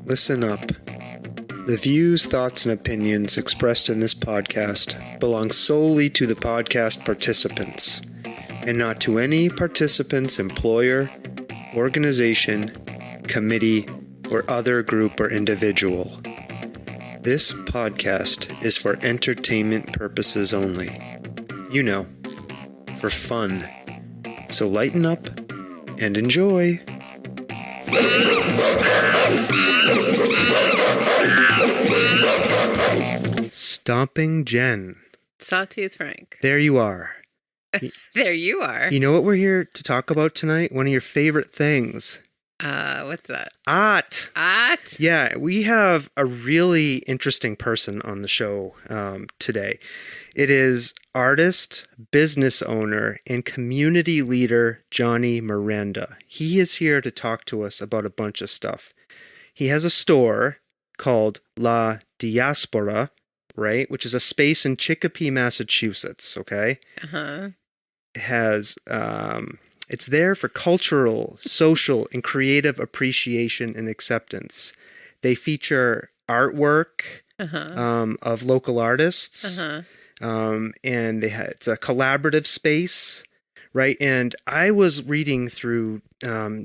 Listen up. The views, thoughts, and opinions expressed in this podcast belong solely to the podcast participants, and not to any participant's employer, organization, committee, or other group or individual. This podcast is for entertainment purposes only. You know, for fun. So lighten up and enjoy. Stomping Jen. Sawtooth Frank. There you are. There you are. You know what we're here to talk about tonight? One of your favorite things. What's that? Art. Art? Yeah, we have a really interesting person on the show today. It is artist, business owner, and community leader Johnny Miranda. He is here to talk to us about a bunch of stuff. He has a store called La Diaspora, right? Which is a space in Chicopee, Massachusetts, okay? Uh-huh. It has, it's there for cultural, social, and creative appreciation and acceptance. They feature artwork of local artists, and it's a collaborative space, right? And I was reading through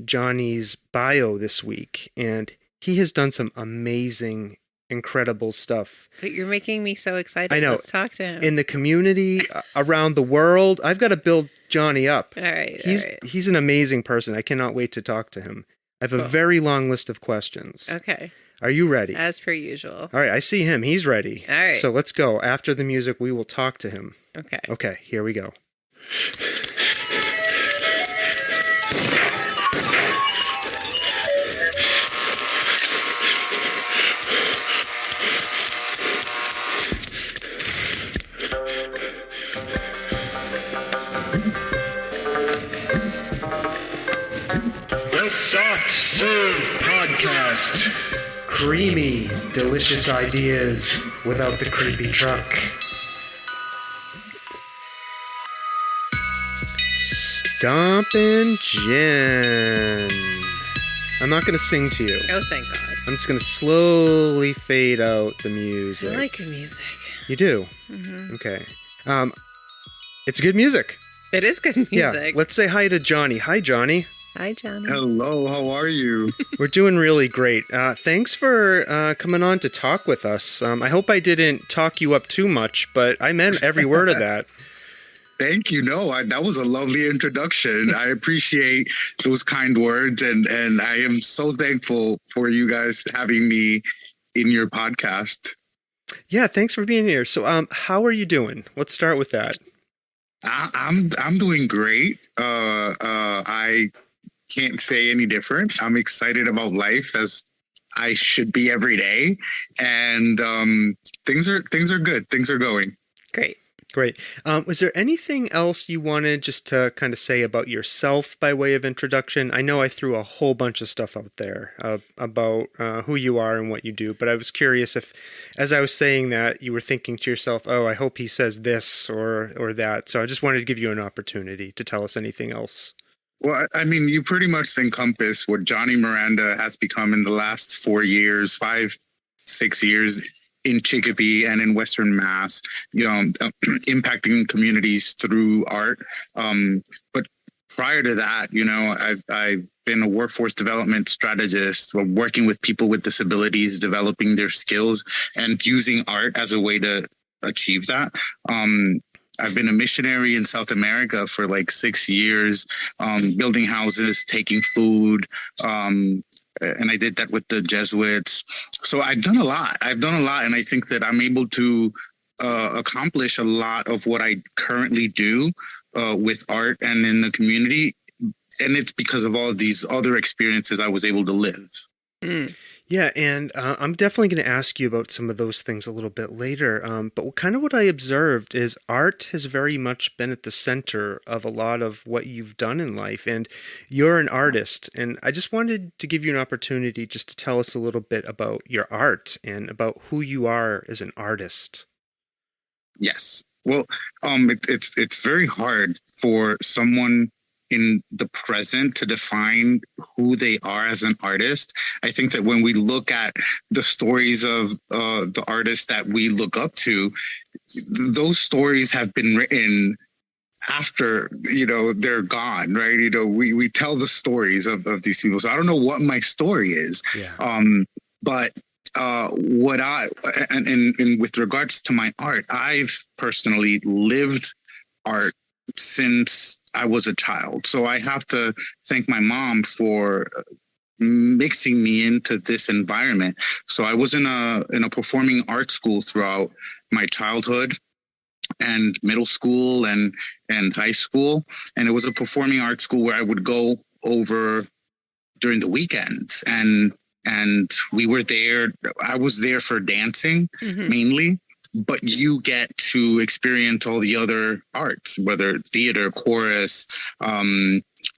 Johnny's bio this week, and he has done some amazing, incredible stuff. But you're making me so excited. I know. Let's talk to him. In the community, around the world. I've got to build Johnny up. All right. He's an amazing person. I cannot wait to talk to him. I have a very long list of questions. Okay. Are you ready? As per usual. All right, I see him. He's ready. All right. So let's go. After the music, we will talk to him. Okay. Okay, here we go. The Soft Serve Podcast. Creamy, delicious ideas without the creepy truck. Stompin' Jen. I'm not going to sing to you. Oh, thank God. I'm just going to slowly fade out the music. I like good music. You do? Mm-hmm. Okay. It's good music. It is good music. Yeah. Let's say hi to Johnny. Hi, Johnny. Hi, Johnny. Hello, how are you? We're doing really great. Thanks for coming on to talk with us. I hope I didn't talk you up too much, but I meant every word of that. Thank you. No, that was a lovely introduction. I appreciate those kind words, and I am so thankful for you guys having me in your podcast. Yeah, thanks for being here. So, how are you doing? Let's start with that. I'm doing great. I can't say any different. I'm excited about life, as I should be every day, and things are good. Things are going Great. Was there anything else you wanted just to kind of say about yourself by way of introduction? I know I threw a whole bunch of stuff out there about who you are and what you do, but I was curious if, as I was saying that, you were thinking to yourself, oh, I hope he says this or that. So I just wanted to give you an opportunity to tell us anything else. Well, I mean, you pretty much encompass what Johnny Miranda has become in the last 5, 6 years in Chicopee and in Western Mass, impacting communities through art. But prior to that, I've been a workforce development strategist, working with people with disabilities, developing their skills and using art as a way to achieve that. I've been a missionary in South America for like 6 years, building houses, taking food, and I did that with the Jesuits. So I've done a lot, and I think that I'm able to accomplish a lot of what I currently do with art and in the community. And it's because of all of these other experiences I was able to live. Mm. Yeah, and I'm definitely going to ask you about some of those things a little bit later. But kind of what I observed is art has very much been at the center of a lot of what you've done in life. And you're an artist. And I just wanted to give you an opportunity just to tell us a little bit about your art and about who you are as an artist. Yes. Well, it's very hard for someone in the present to define who they are as an artist. I think that when we look at the stories of the artists that we look up to, those stories have been written after, they're gone, right? We tell the stories of these people. So I don't know what my story is. Yeah. But what and with regards to my art, I've personally lived art since I was a child. So I have to thank my mom for mixing me into this environment. So I was in a performing arts school throughout my childhood and middle school and high school. And it was a performing arts school where I would go over during the weekends, and we were there. I was there for dancing mainly, but you get to experience all the other arts, whether theater, chorus,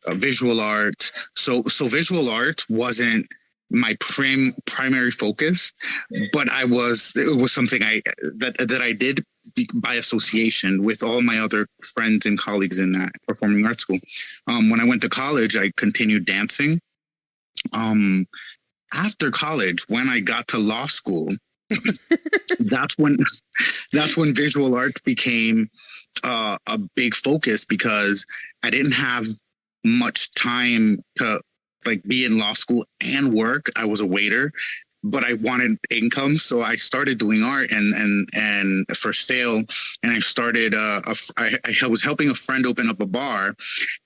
visual art. So visual art wasn't my primary focus, but it was something that I did by association with all my other friends and colleagues in that performing arts school. When I went to college, I continued dancing. After college, when I got to law school, that's when visual art became a big focus, because I didn't have much time to be in law school and work. I was a waiter, but I wanted income, so I started doing art and for sale. And I started. I was helping a friend open up a bar,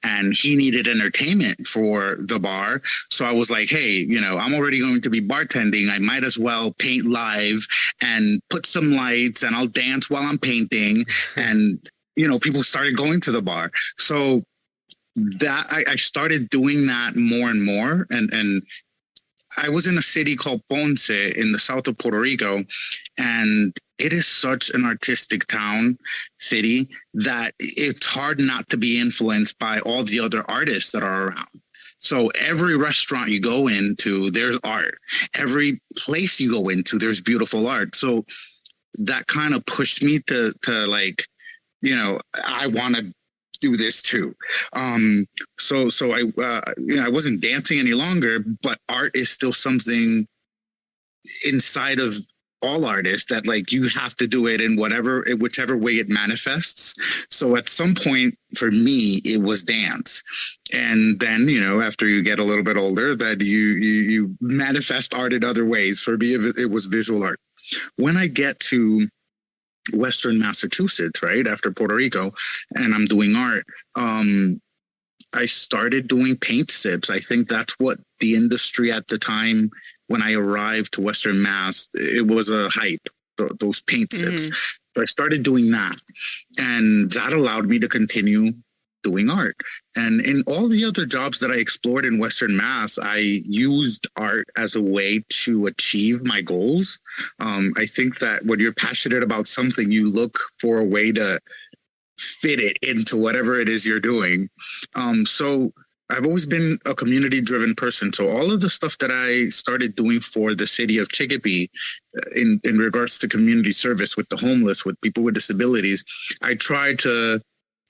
and he needed entertainment for the bar. So I was like, hey, I'm already going to be bartending. I might as well paint live and put some lights, and I'll dance while I'm painting. And people started going to the bar. So that I started doing that more and more, and I was in a city called Ponce in the south of Puerto Rico, and it is such an artistic city that it's hard not to be influenced by all the other artists that are around. So every restaurant you go into, there's art. Every place you go into, there's beautiful art. So that kind of pushed me to I want to do this too. So I wasn't dancing any longer, but art is still something inside of all artists that you have to do it in whichever way it manifests. So at some point for me, it was dance. And then, after you get a little bit older, that you manifest art in other ways. For me, it was visual art. When I get to Western Massachusetts, right after Puerto Rico, and I'm doing art, I started doing paint sips. I think that's what the industry at the time, when I arrived to Western Mass, it was a hype, those paint sips. So I started doing that, and that allowed me to continue doing art. And in all the other jobs that I explored in Western Mass, I used art as a way to achieve my goals. I think that when you're passionate about something, you look for a way to fit it into whatever it is you're doing. So I've always been a community-driven person. So all of the stuff that I started doing for the city of Chicopee in regards to community service with the homeless, with people with disabilities, I tried to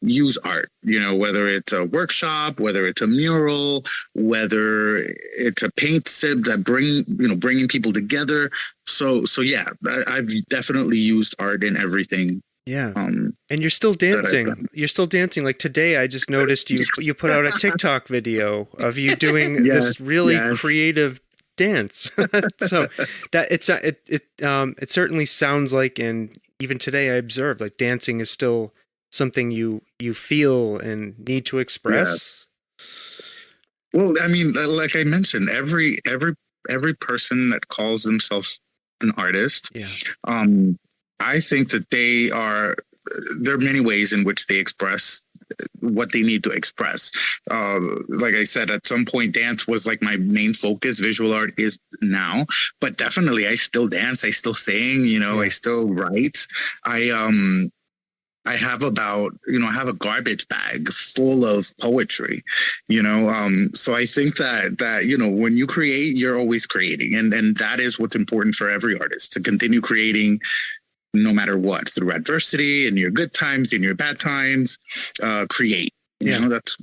use art, whether it's a workshop, whether it's a mural, whether it's a paint sip that bringing people together. So yeah, I've definitely used art in everything. Yeah. And you're still dancing. You're still dancing. Like today, I just noticed you put out a TikTok video of you doing this really creative dance. So that it certainly sounds like, and even today I observed, like dancing is still something you feel and need to express. Yeah. Well, I mean, like I mentioned, every person that calls themselves an artist, I think that there are many ways in which they express what they need to express. Like I said, at some point, dance was like my main focus. Visual art is now, but definitely I still dance. I still sing, I still write. I have I have a garbage bag full of poetry, so I think that, when you create, you're always creating. And that is what's important for every artist, to continue creating no matter what, through adversity, in your good times, in your bad times, create. That's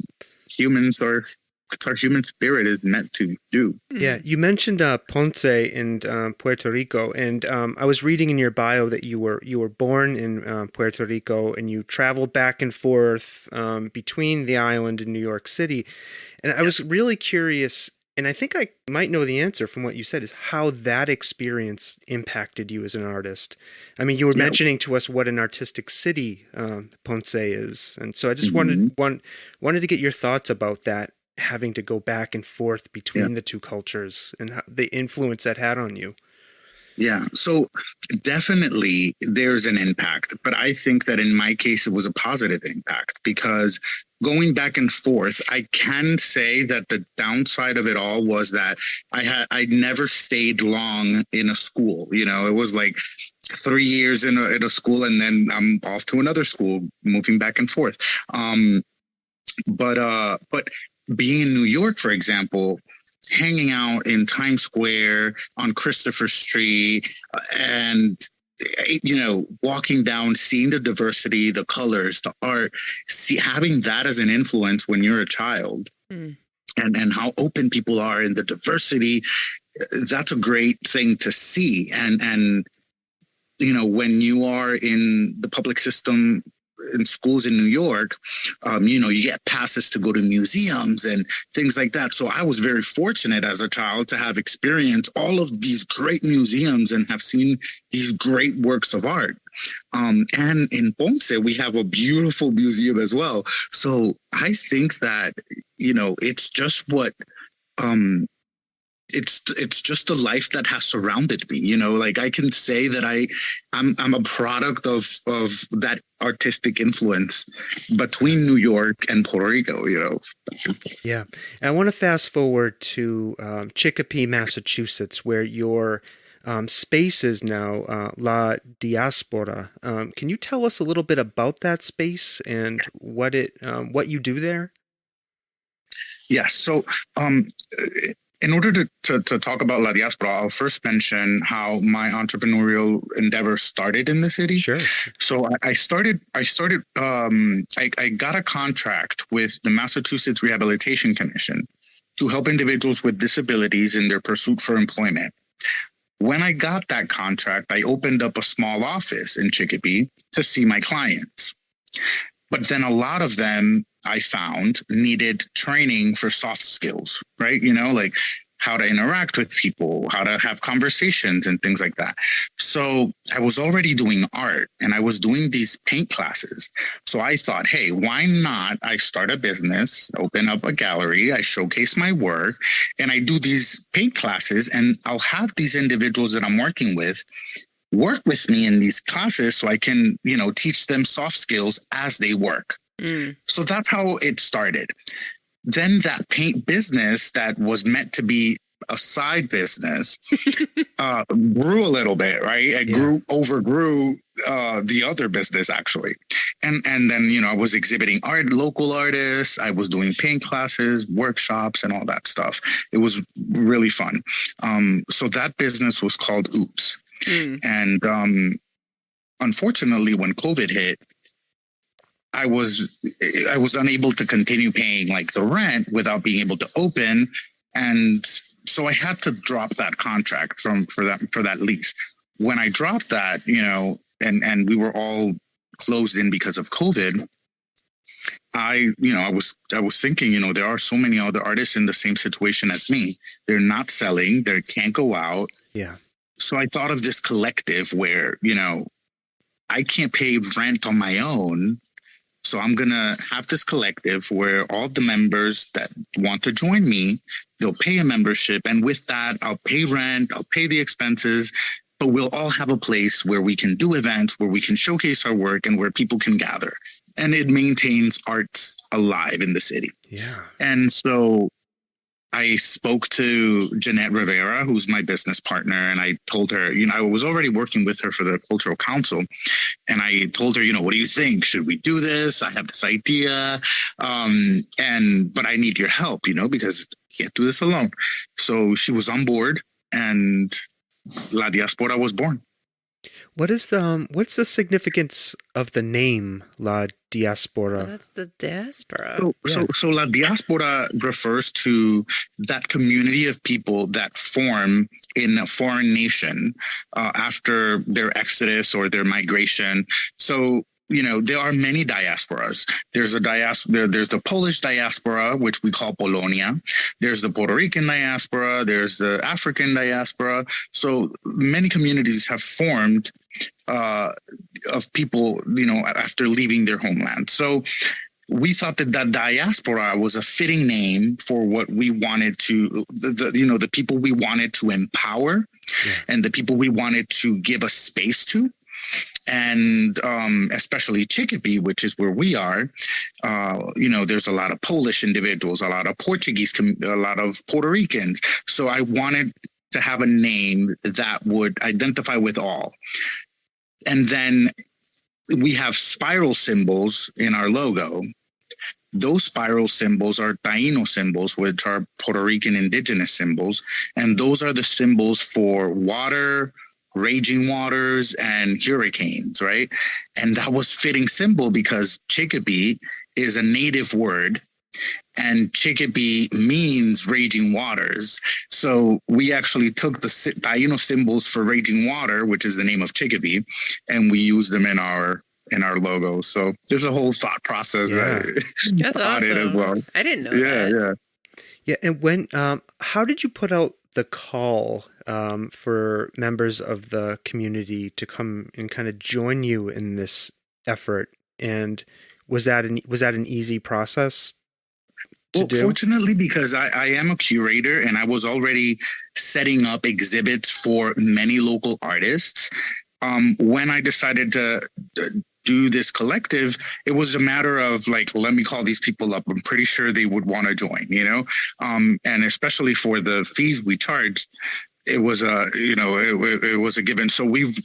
it's our human spirit is meant to do. Yeah, you mentioned Ponce in Puerto Rico, and I was reading in your bio that you were born in Puerto Rico, and you traveled back and forth between the island and New York City. And I was really curious, and I think I might know the answer from what you said, is how that experience impacted you as an artist. I mean, you were mentioning to us what an artistic city Ponce is, and so I just wanted to get your thoughts about that, having to go back and forth between the two cultures and how, the influence that had on you. Yeah, so definitely there's an impact, but I think that in my case, it was a positive impact because going back and forth, I can say that the downside of it all was that I never stayed long in a school. You know, it was like 3 years in a school and then I'm off to another school, moving back and forth. But being in New York, for example, hanging out in Times Square on Christopher Street and, you know, walking down, seeing the diversity, the colors, the art, having that as an influence when you're a child and how open people are in the diversity, that's a great thing to see. And, you know, when you are in the public system, in schools in New York, you know, you get passes to go to museums and things like that. So I was very fortunate as a child to have experienced all of these great museums and have seen these great works of art. And in Ponce, we have a beautiful museum as well. So I think that, you know, it's just what, it's just the life that has surrounded me, you know, like I can say that I'm a product of that artistic influence between New York and Puerto Rico, you know. Yeah. And I want to fast forward to Chicopee, Massachusetts, where your space is now, La Diaspora. Can you tell us a little bit about that space and what you do there? Yes. So, in order to talk about La Diaspora, I'll first mention how my entrepreneurial endeavor started in the city. Sure. So I got a contract with the Massachusetts Rehabilitation Commission to help individuals with disabilities in their pursuit for employment. When I got that contract, I opened up a small office in Chicopee to see my clients. But then a lot of them I found needed training for soft skills, right? You know, like how to interact with people, how to have conversations and things like that. So I was already doing art and I was doing these paint classes. So I thought, hey, why not I start a business, open up a gallery, I showcase my work, and I do these paint classes, and I'll have these individuals that I'm working with work with me in these classes so I can, you know, teach them soft skills as they work. So that's how it started. Then that paint business that was meant to be a side business grew a little bit, right? It overgrew the other business actually. And then, you know, I was exhibiting art, local artists. I was doing paint classes, workshops, and all that stuff. It was really fun. So that business was called Oops. And unfortunately, when COVID hit, I was unable to continue paying like the rent without being able to open, and so I had to drop that contract for that lease. When I dropped that, you know, and we were all closed in because of COVID, I was thinking, you know, there are so many other artists in the same situation as me. They're not selling, they can't go out. Yeah. So I thought of this collective where, you know, I can't pay rent on my own. So I'm going to have this collective where all the members that want to join me, they'll pay a membership. And with that, I'll pay rent, I'll pay the expenses, but we'll all have a place where we can do events, where we can showcase our work and where people can gather. And it maintains arts alive in the city. Yeah. And so I spoke to Jeanette Rivera, who's my business partner, and I told her, you know, I was already working with her for the Cultural Council, and I told her, you know, what do you think? Should we do this? I have this idea, but I need your help, you know, because I can't do this alone. So she was on board, and La Diaspora was born. What's the significance of the name La Diaspora? That's the diaspora. So La Diaspora refers to that community of people that form in a foreign nation after their exodus or their migration. So, there are many diasporas. There's there's the Polish diaspora, which we call Polonia. There's the Puerto Rican diaspora. There's the African diaspora. So many communities have formed of people, after leaving their homeland. So we thought that diaspora was a fitting name for what we wanted to, the people we wanted to empower, and the people we wanted to give a space to. And especially Chicopee, which is where we are, there's a lot of Polish individuals, a lot of Portuguese, a lot of Puerto Ricans. So I wanted to have a name that would identify with all. And then we have spiral symbols in our logo. Those spiral symbols are Taino symbols, which are Puerto Rican indigenous symbols. And those are the symbols for water, raging waters, and hurricanes, right? And that was fitting symbol because Chicopee is a native word, and Chicopee means raging waters. So we actually took the Taino symbols for raging water, which is the name of Chicopee, and we used them in our logo. So there's a whole thought process That's on it as well. I didn't know that. Yeah. And when, how did you put out the call for members of the community to come and kind of join you in this effort? And was that an easy process to do? Fortunately, because I am a curator and I was already setting up exhibits for many local artists. When I decided to do this collective, it was a matter of let me call these people up. I'm pretty sure they would want to join, and especially for the fees we charged, it was it was a given. So we've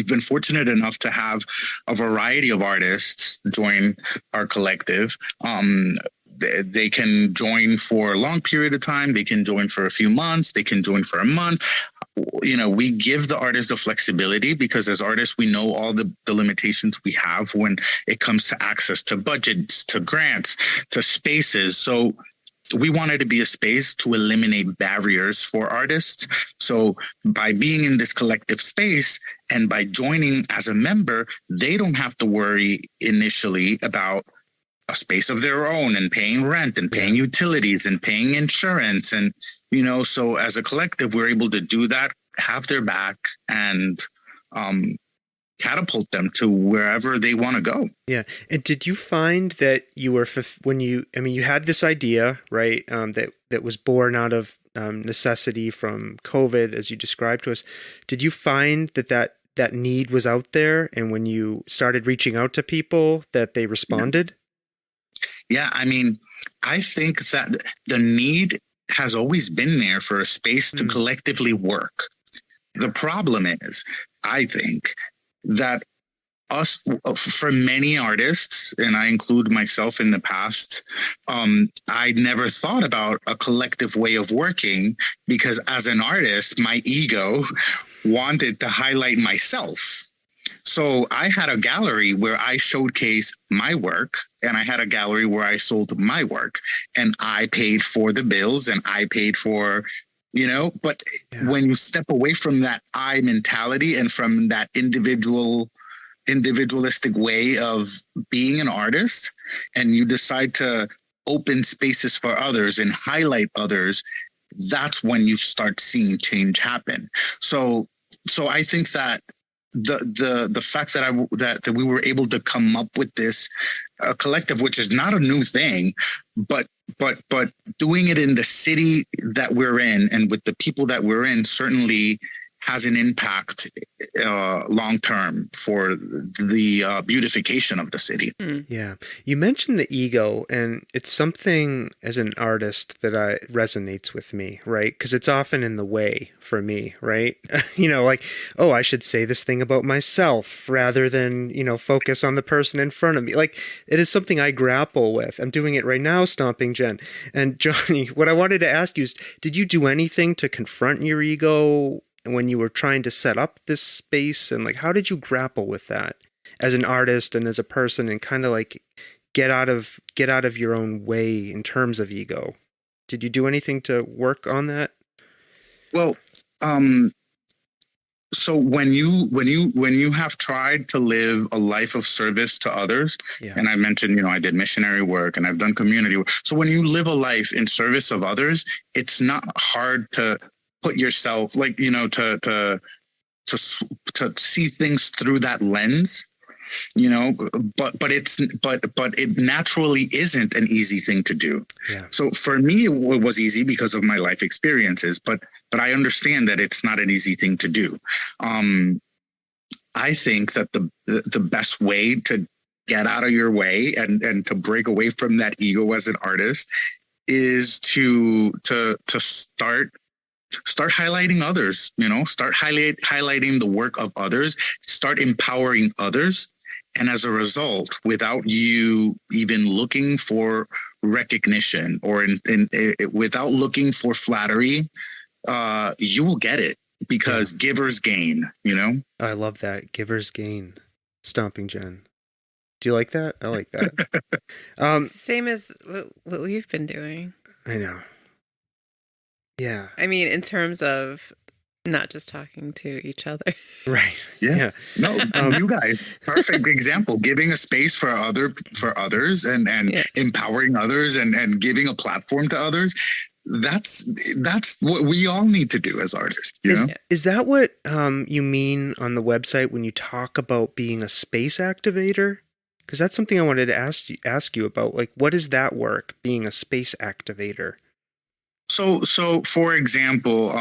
been fortunate enough to have a variety of artists join our collective. They can join for a long period of time. They can join for a few months. They can join for a month. We give the artists the flexibility because as artists, we know all the limitations we have when it comes to access to budgets, to grants, to spaces. So we wanted to be a space to eliminate barriers for artists. So by being in this collective space and by joining as a member, they don't have to worry initially about a space of their own and paying rent and paying utilities and paying insurance. And, so as a collective, we're able to do that, have their back, and catapult them to wherever they want to go. Yeah. And did you find that you were, you had this idea, right, that was born out of necessity from COVID, as you described to us. Did you find that need was out there, and when you started reaching out to people, that they responded? Yeah, I think that the need has always been there for a space to collectively work. The problem is, I think, that for many artists, and I include myself in the past, I never thought about a collective way of working because as an artist, my ego wanted to highlight myself. So I had a gallery where I showcase my work, and I had a gallery where I sold my work, and I paid for the bills and I paid for, but when you step away from that I mentality and from that individualistic way of being an artist, and you decide to open spaces for others and highlight others, that's when you start seeing change happen. So I think that the fact that we were able to come up with this collective, which is not a new thing, but doing it in the city that we're in and with the people that we're in certainly has an impact long term for the beautification of the city. Yeah. You mentioned the ego, and it's something as an artist that resonates with me, right? Because it's often in the way for me, right? I should say this thing about myself rather than, focus on the person in front of me. It is something I grapple with. I'm doing it right now, Stomping Jen. And Johnny, what I wanted to ask you is, did you do anything to confront your ego when you were trying to set up this space, and like, how did you grapple with that as an artist and as a person, and kind of like get out of your own way in terms of ego? Did you do anything to work on that? Well, so when you have tried to live a life of service to others, and I mentioned, I did missionary work and I've done community work. So when you live a life in service of others, it's not hard to put yourself like, to see things through that lens, but it naturally isn't an easy thing to do. Yeah. So for me, it was easy because of my life experiences, but I understand that it's not an easy thing to do. I think that the best way to get out of your way and to break away from that ego as an artist is to start highlighting others, start highlighting the work of others, start empowering others. And as a result, without you even looking for recognition or without looking for flattery, you will get it because givers gain, I love that. Givers gain. Stomping Jen. Do you like that? I like that. It's the same as what we've been doing. I know. Yeah. I mean, in terms of not just talking to each other. Right. Yeah. No, you guys, perfect example. Giving a space for others and empowering others and giving a platform to others. That's what we all need to do as artists. Is that what you mean on the website when you talk about being a space activator? Because that's something I wanted to ask you about. Like, what is that work, being a space activator? So for example,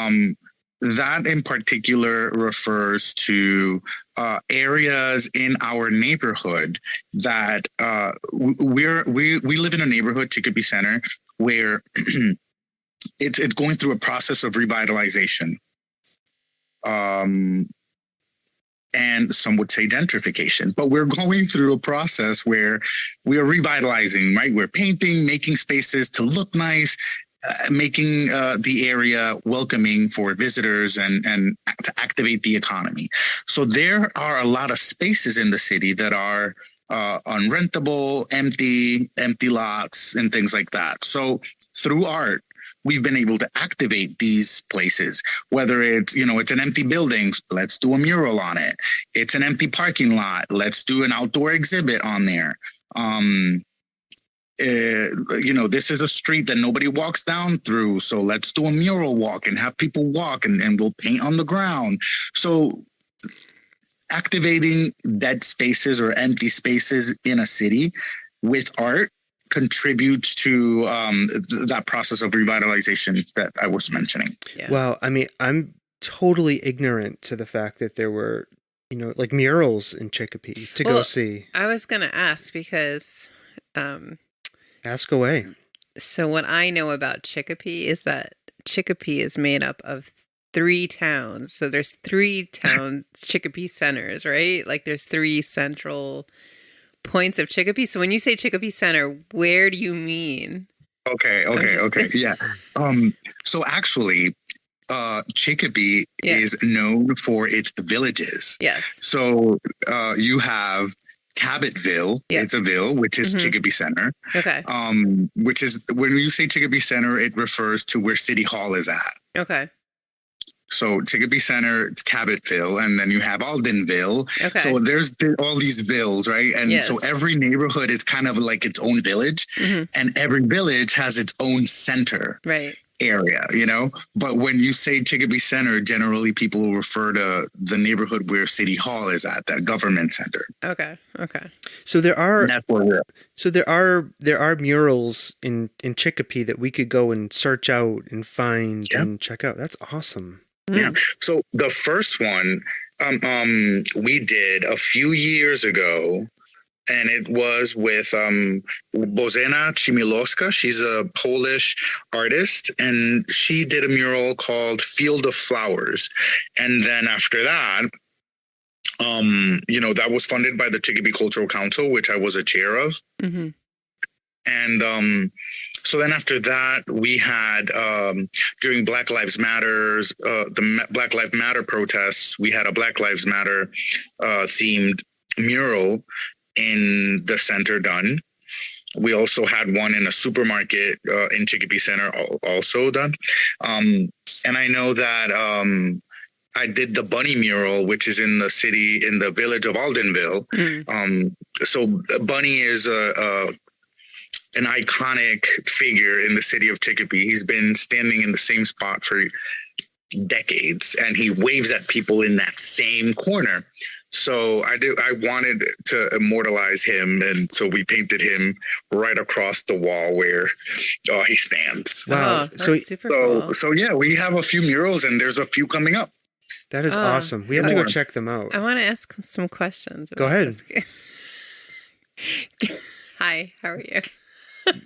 that in particular refers to areas in our neighborhood that we live in a neighborhood, Chicopee Center, where it's going through a process of revitalization. And some would say gentrification, but we're going through a process where we are revitalizing, right? We're painting, making spaces to look nice, making the area welcoming for visitors and to activate the economy. So there are a lot of spaces in the city that are unrentable, empty lots and things like that. So through art, we've been able to activate these places, whether it's, it's an empty building, let's do a mural on it. It's an empty parking lot, let's do an outdoor exhibit on there. This is a street that nobody walks down through, so let's do a mural walk and have people walk and we'll paint on the ground. So activating dead spaces or empty spaces in a city with art contributes to that process of revitalization that I was mentioning. Yeah. Well, I mean, I'm totally ignorant to the fact that there were, like murals in Chicopee to go see. I was going to ask because... Ask away. So what I know about Chicopee is that Chicopee is made up of 3 towns. So there's 3 towns, Chicopee centers, right? Like there's 3 central points of Chicopee. So when you say Chicopee Center, where do you mean? Okay. Yeah. So actually, Chicopee is known for its villages. Yes. So you have Cabottville, it's a ville, which is Chicopee Center. Okay. Which is, when you say Chicopee Center, it refers to where City Hall is at. Okay. So Chicopee Center, it's Cabottville, and then you have Aldenville. Okay. So there's all these villes, right? And so every neighborhood is kind of like its own village, and every village has its own center. Right. Area, but when you say Chicopee Center, generally people will refer to the neighborhood where City Hall is at, that government center. Okay. So there are that's where we're at. So there are murals in Chicopee that we could go and search out and find and check out. That's awesome. Yeah. So the first one we did a few years ago, and it was with Bożena Chmielowska. She's a Polish artist, and she did a mural called Field of Flowers. And then after that, that was funded by the Chicopee Cultural Council, which I was a chair of. And So then after that, we had during Black Lives Matter, Black Lives Matter protests, we had a Black Lives Matter themed mural in the center done. We also had one in a supermarket in Chicopee Center also done. And I know that I did the Bunny mural, which is in the village of Aldenville. So Bunny is an iconic figure in the city of Chicopee. He's been standing in the same spot for decades, and he waves at people in that same corner. So I wanted to immortalize him, and so we painted him right across the wall where he stands. Wow! So yeah, we have a few murals, and there's a few coming up. That is awesome. We have to go check them out. I want to ask some questions. Go ahead. Hi, how are you?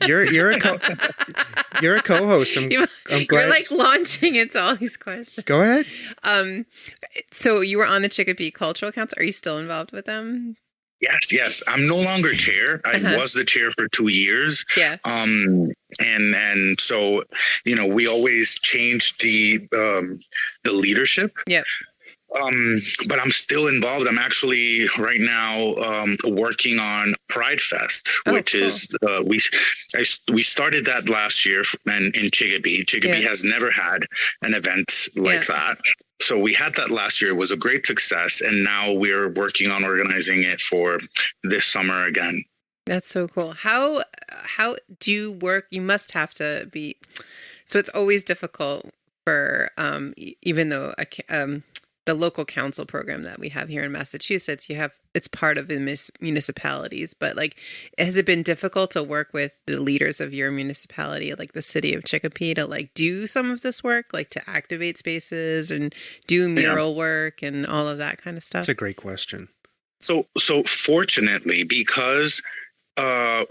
You're a co-host. I'm glad. You're like launching into all these questions. Go ahead. So you were on the Chicopee Cultural Council. Are you still involved with them? Yes. I'm no longer chair. I was the chair for 2 years. Yeah. And so, we always change the leadership. Yep. But I'm still involved. I'm actually right now working on Pride Fest, which is we started that last year in Chicopee. Chicopee has never had an event like that. So we had that last year. It was a great success, and now we're working on organizing it for this summer again. That's so cool. How do you work? You must have to be. So it's always difficult for even though the local council program that we have here in Massachusetts, it's part of the municipalities, but like, has it been difficult to work with the leaders of your municipality, like the city of Chicopee, to like do some of this work, like to activate spaces and do mural work and all of that kind of stuff? That's a great question. So fortunately, because I'm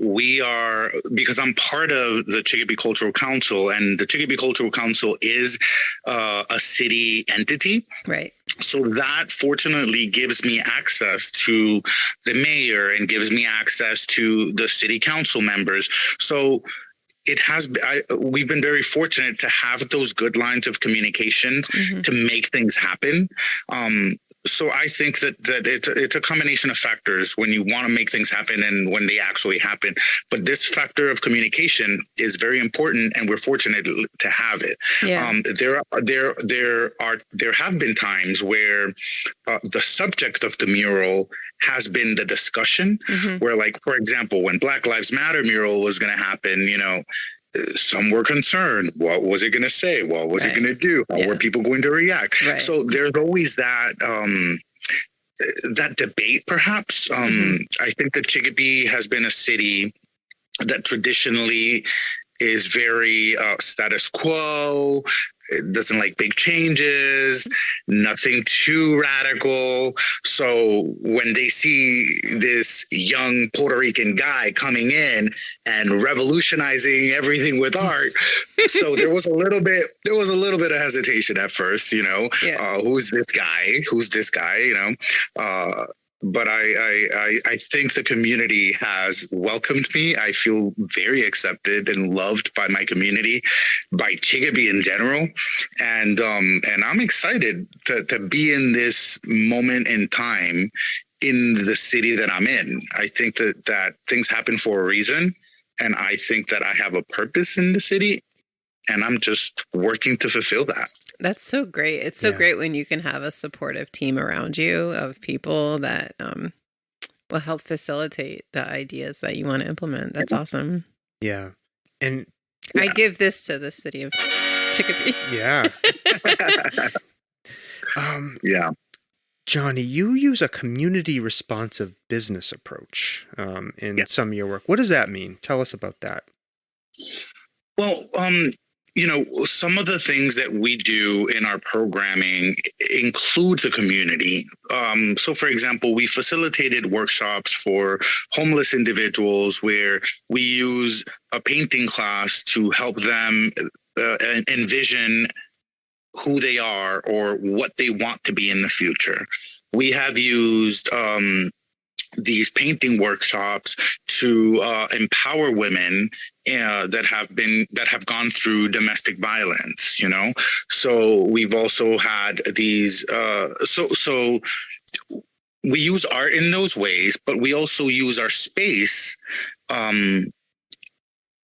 part of the Chicopee Cultural Council, and the Chicopee Cultural Council is a city entity. Right. So that fortunately gives me access to the mayor and gives me access to the city council members. So we've been very fortunate to have those good lines of communication to make things happen. So I think that it's a combination of factors when you want to make things happen and when they actually happen. But this factor of communication is very important, and we're fortunate to have it. Yeah. There have been times where the subject of the mural has been the discussion, where, like, for example, when Black Lives Matter mural was going to happen, some were concerned. What was it going to say? What was it going to do? How were people going to react? Right. So there's always that debate, perhaps. I think that Chicopee has been a city that traditionally is very status quo. It doesn't like big changes, nothing too radical. So when they see this young Puerto Rican guy coming in and revolutionizing everything with art, so there was a little bit of hesitation at first, who's this guy? But I think the community has welcomed me. I feel very accepted and loved by my community, by Chicopee in general. And I'm excited to be in this moment in time in the city that I'm in. I think that things happen for a reason. And I think that I have a purpose in the city. And I'm just working to fulfill that. That's so great. It's so great when you can have a supportive team around you of people that will help facilitate the ideas that you want to implement. That's awesome. Yeah. And I give this to the city of Chicopee. Yeah. Yeah. Johnny, you use a community responsive business approach in some of your work. What does that mean? Tell us about that. Well, some of the things that we do in our programming include the community. So, for example, we facilitated workshops for homeless individuals where we use a painting class to help them envision who they are or what they want to be in the future. We have used these painting workshops to empower women that have gone through domestic violence. So we've also had these. So we use art in those ways, but we also use our space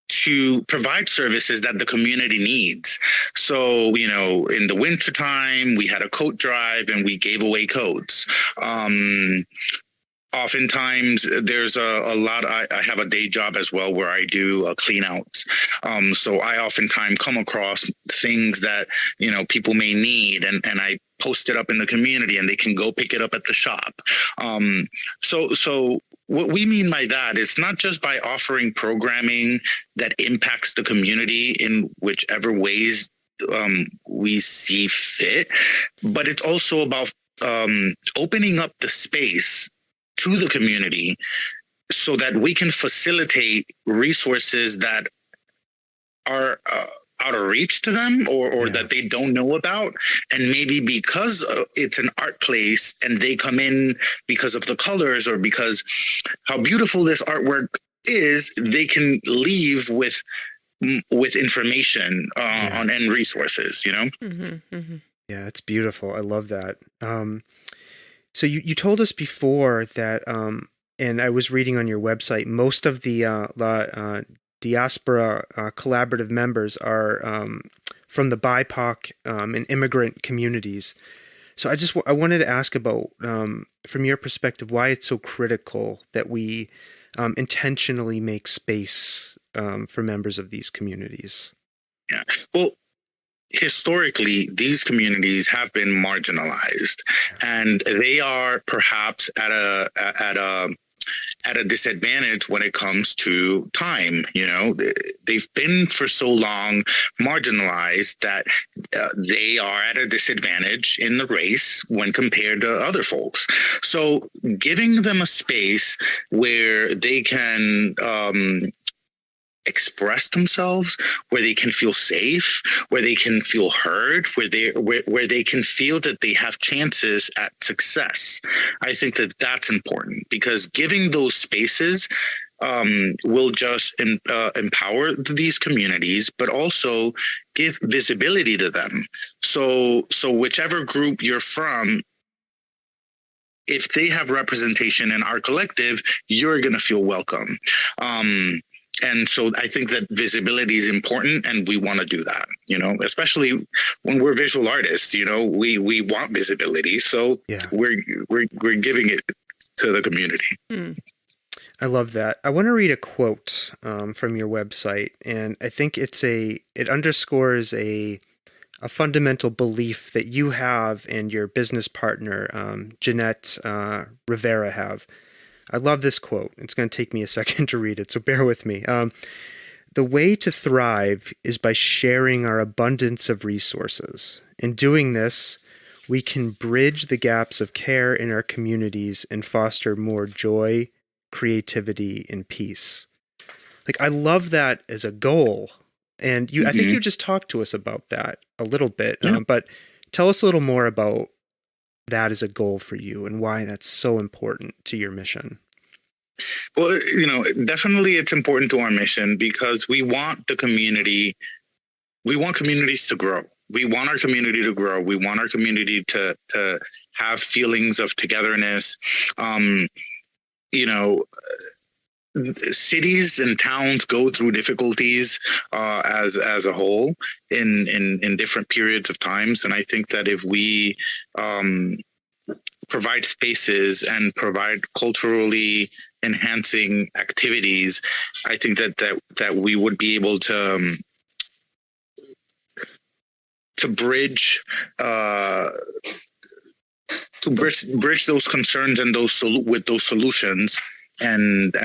to provide services that the community needs. So, in the wintertime, we had a coat drive and we gave away coats. Oftentimes there's a lot. I have a day job as well where I do clean outs. So I oftentimes come across things that, people may need, and I post it up in the community and they can go pick it up at the shop. So what we mean by that is not just by offering programming that impacts the community in whichever ways we see fit, but it's also about opening up the space to the community so that we can facilitate resources that are out of reach to them or that they don't know about. And maybe because it's an art place and they come in because of the colors or because how beautiful this artwork is, they can leave with information on end resources, Mm-hmm, mm-hmm. Yeah, it's beautiful. I love that. So you told us before that, and I was reading on your website, most of the Diaspora collaborative members are from the BIPOC and immigrant communities. So I wanted to ask about, from your perspective, why it's so critical that we intentionally make space for members of these communities. Yeah. Well, historically, these communities have been marginalized, and they are perhaps at a disadvantage when it comes to time. They've been for so long marginalized that they are at a disadvantage in the race when compared to other folks. So giving them a space where they can express themselves, where they can feel safe, where they can feel heard, where they can feel that they have chances at success. I think that that's important, because giving those spaces will just empower these communities, but also give visibility to them. So whichever group you're from, if they have representation in our collective, you're going to feel welcome. And so I think that visibility is important, and we want to do that, especially when we're visual artists, we want visibility. So we're giving it to the community. I love that. I want to read a quote from your website, and I think it underscores a fundamental belief that you have and your business partner, Jeanette Rivera, have. I love this quote. It's going to take me a second to read it, so bear with me. The way to thrive is by sharing our abundance of resources. In doing this, we can bridge the gaps of care in our communities and foster more joy, creativity, and peace. I love that as a goal. And I think you just talked to us about that a little bit, but tell us a little more about that as a goal for you and why that's so important to your mission. Well, definitely it's important to our mission because we want communities to grow. We want our community to grow. We want our community to have feelings of togetherness. Cities and towns go through difficulties as a whole in different periods of times, and I think that if we provide spaces and provide culturally enhancing activities, I think that we would be able to bridge those concerns and with those solutions. And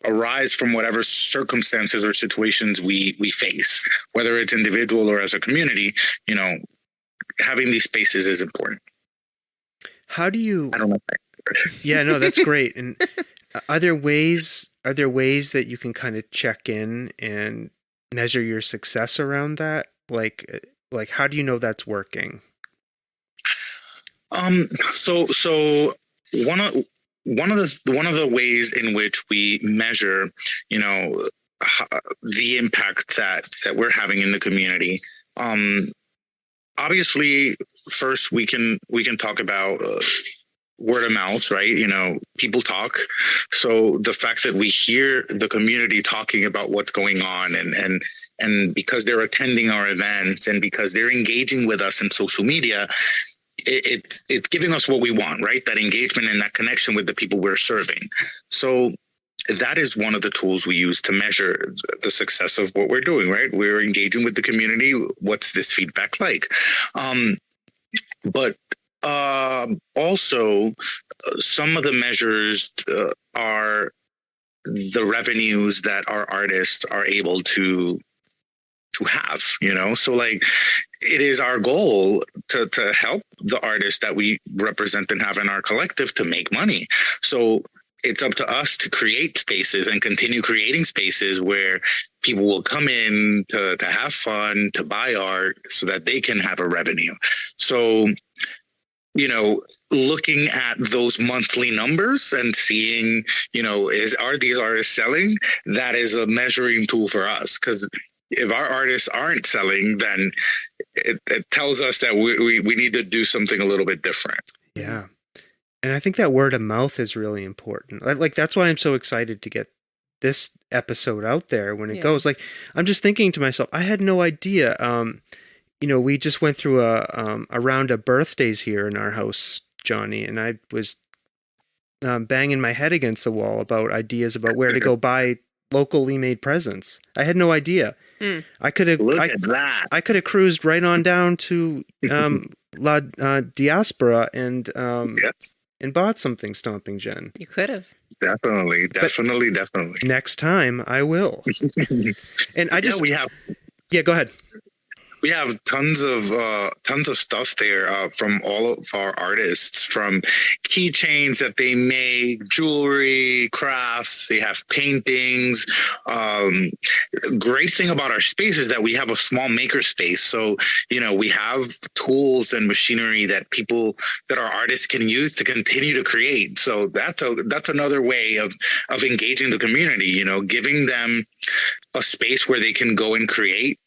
arise from whatever circumstances or situations we face, whether it's individual or as a community. Having these spaces is important. How do you? I don't know. Yeah, no, that's great. And are there ways that you can kind of check in and measure your success around that? Like how do you know that's working? So one of the ways in which we measure, the impact that we're having in the community. Obviously, first we can talk about word of mouth, right? People talk. So the fact that we hear the community talking about what's going on, and because they're attending our events and because they're engaging with us in social media, it's giving us what we want, right? That engagement and that connection with the people we're serving. So that is one of the tools we use to measure the success of what we're doing, right? We're engaging with the community. What's this feedback like? But also, some of the measures are the revenues that our artists are able to have, so like it is our goal to help the artists that we represent and have in our collective to make money. So it's up to us to create spaces and continue creating spaces where people will come in to have fun, to buy art so that they can have a revenue. So, looking at those monthly numbers and seeing, are these artists selling? That is a measuring tool for us, because if our artists aren't selling, then it tells us that we need to do something a little bit different. Yeah. And I think that word of mouth is really important. Like, that's why I'm so excited to get this episode out there when it goes. Like, I'm just thinking to myself, I had no idea. We just went through a round of birthdays here in our house, Johnny, and I was banging my head against the wall about ideas about where to go buy locally made presents. I had no idea. I could have cruised right on down to Diaspora and bought something, Stomping Jen. You could have. Definitely. Next time I will. And we have. Yeah, go ahead. We have tons of stuff there from all of our artists, from keychains that they make, jewelry, crafts. They have paintings. Great thing about our space is that we have a small maker space. So, we have tools and machinery that our artists can use to continue to create. So that's another way of engaging the community, giving them a space where they can go and create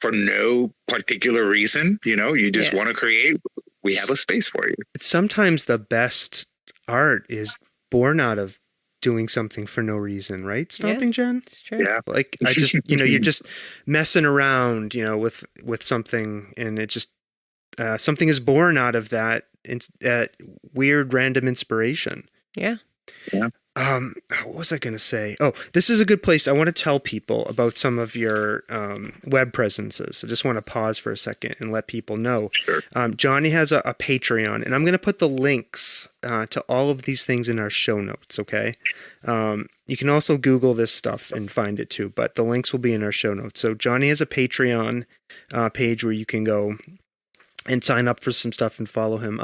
for no particular reason. You just want to create. We have a space for you. Sometimes the best art is born out of doing something for no reason, right? Stomping Jen? It's true. Yeah. Like, I just, you're just messing around, with something, and it just, something is born out of that weird random inspiration. Yeah. Yeah. What was I going to say? Oh, this is a good place. I want to tell people about some of your web presences. I just want to pause for a second and let people know. Sure. Johnny has a Patreon, and I'm going to put the links to all of these things in our show notes, okay? You can also Google this stuff and find it too, but the links will be in our show notes. So Johnny has a Patreon page where you can go and sign up for some stuff and follow him.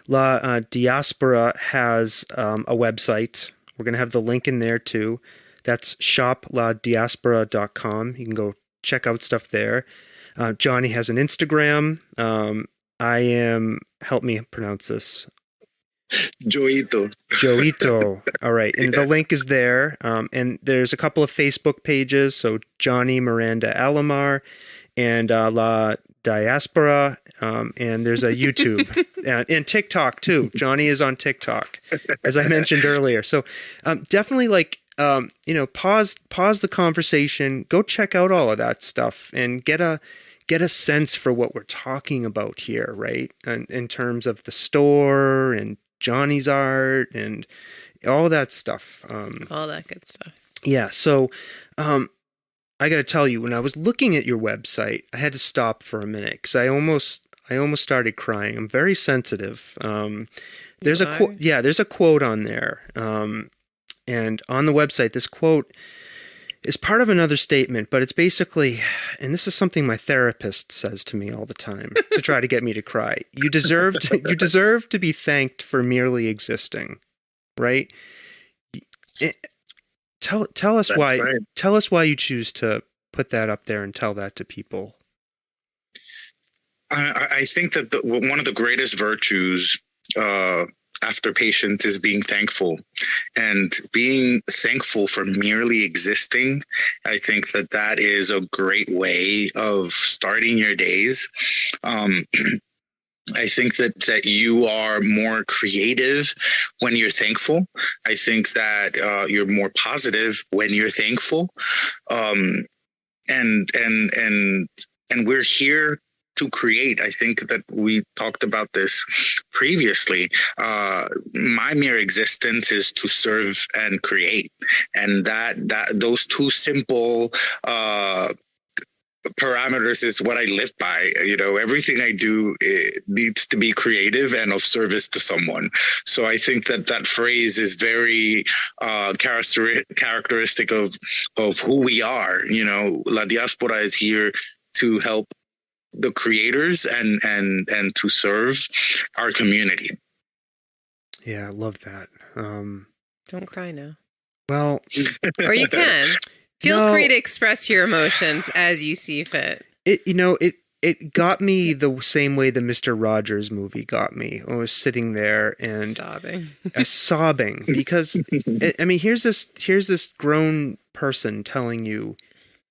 La Diaspora has a website. We're going to have the link in there too. That's shopladiaspora.com. You can go check out stuff there. Johnny has an Instagram. Help me pronounce this. Joito. All right. And the link is there. And there's a couple of Facebook pages. So Johnny Miranda Alomar and La Diaspora. And there's a YouTube and TikTok too. Johnny is on TikTok, as I mentioned earlier. So definitely pause the conversation, go check out all of that stuff and get a sense for what we're talking about here, right? And in terms of the store and Johnny's art and all that stuff. All that good stuff. Yeah. So I got to tell you, when I was looking at your website, I had to stop for a minute because I almost started crying. I'm very sensitive. There's a quote on there. And on the website, this quote is part of another statement, but it's basically, and this is something my therapist says to me all the time to try to get me to cry. You deserve to be thanked for merely existing, right? Tell us That's why. right. Tell us why you choose to put that up there and tell that to people. I think that one of the greatest virtues after patience is being thankful, and being thankful for merely existing. I think that is a great way of starting your days. I think that you are more creative when you're thankful. I think that you're more positive when you're thankful. And we're here to create. I think that we talked about this previously. My mere existence is to serve and create, and that those two simple parameters is what I live by. Everything I do, it needs to be creative and of service to someone. So I think that phrase is very characteristic of who we are. La Diaspora is here to help the creators and to serve our community. Yeah, I love that. Don't cry now. Well, or you can. Feel free to express your emotions as you see fit. It got me the same way the Mr. Rogers movie got me. I was sitting there and sobbing because here's this grown person telling you,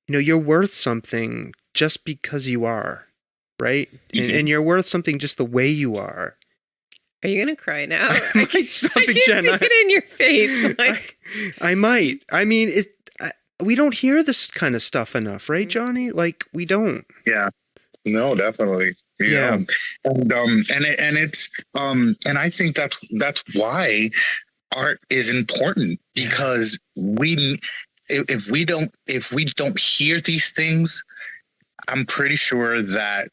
you're worth something just because you are, right? And you're worth something just the way you are. Are you going to cry now? I might stop it, Jen. I can see it in your face. I might. We don't hear this kind of stuff enough, right, Johnny? Like, we don't. Yeah. No, definitely. Yeah. And I think that's why art is important, because if we don't hear these things, I'm pretty sure that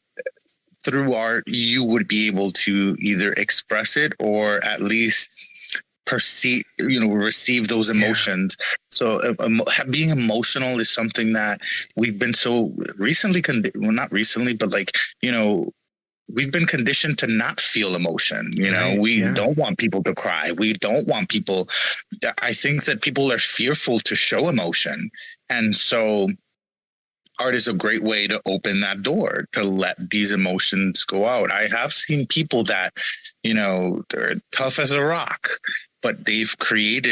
through art you would be able to either express it or at least receive those emotions. So being emotional is something that we've been so recently not recently, but we've been conditioned to not feel emotion. We don't want people to cry. We don't want people. I think that people are fearful to show emotion, and so art is a great way to open that door to let these emotions go out. I have seen people that, they're tough as a rock, but they create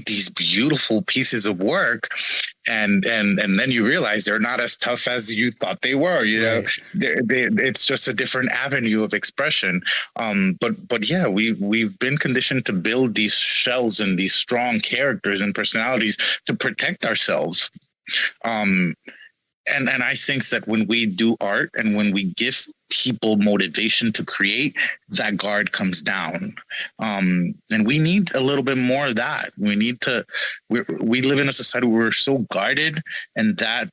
these beautiful pieces of work, and then you realize they're not as tough as you thought they were. It's just a different avenue of expression. But yeah, we've been conditioned to build these shells and these strong characters and personalities to protect ourselves. And I think that when we do art and when we give people motivation to create, that guard comes down. And we need a little bit more of that. We live in a society where we're so guarded, and that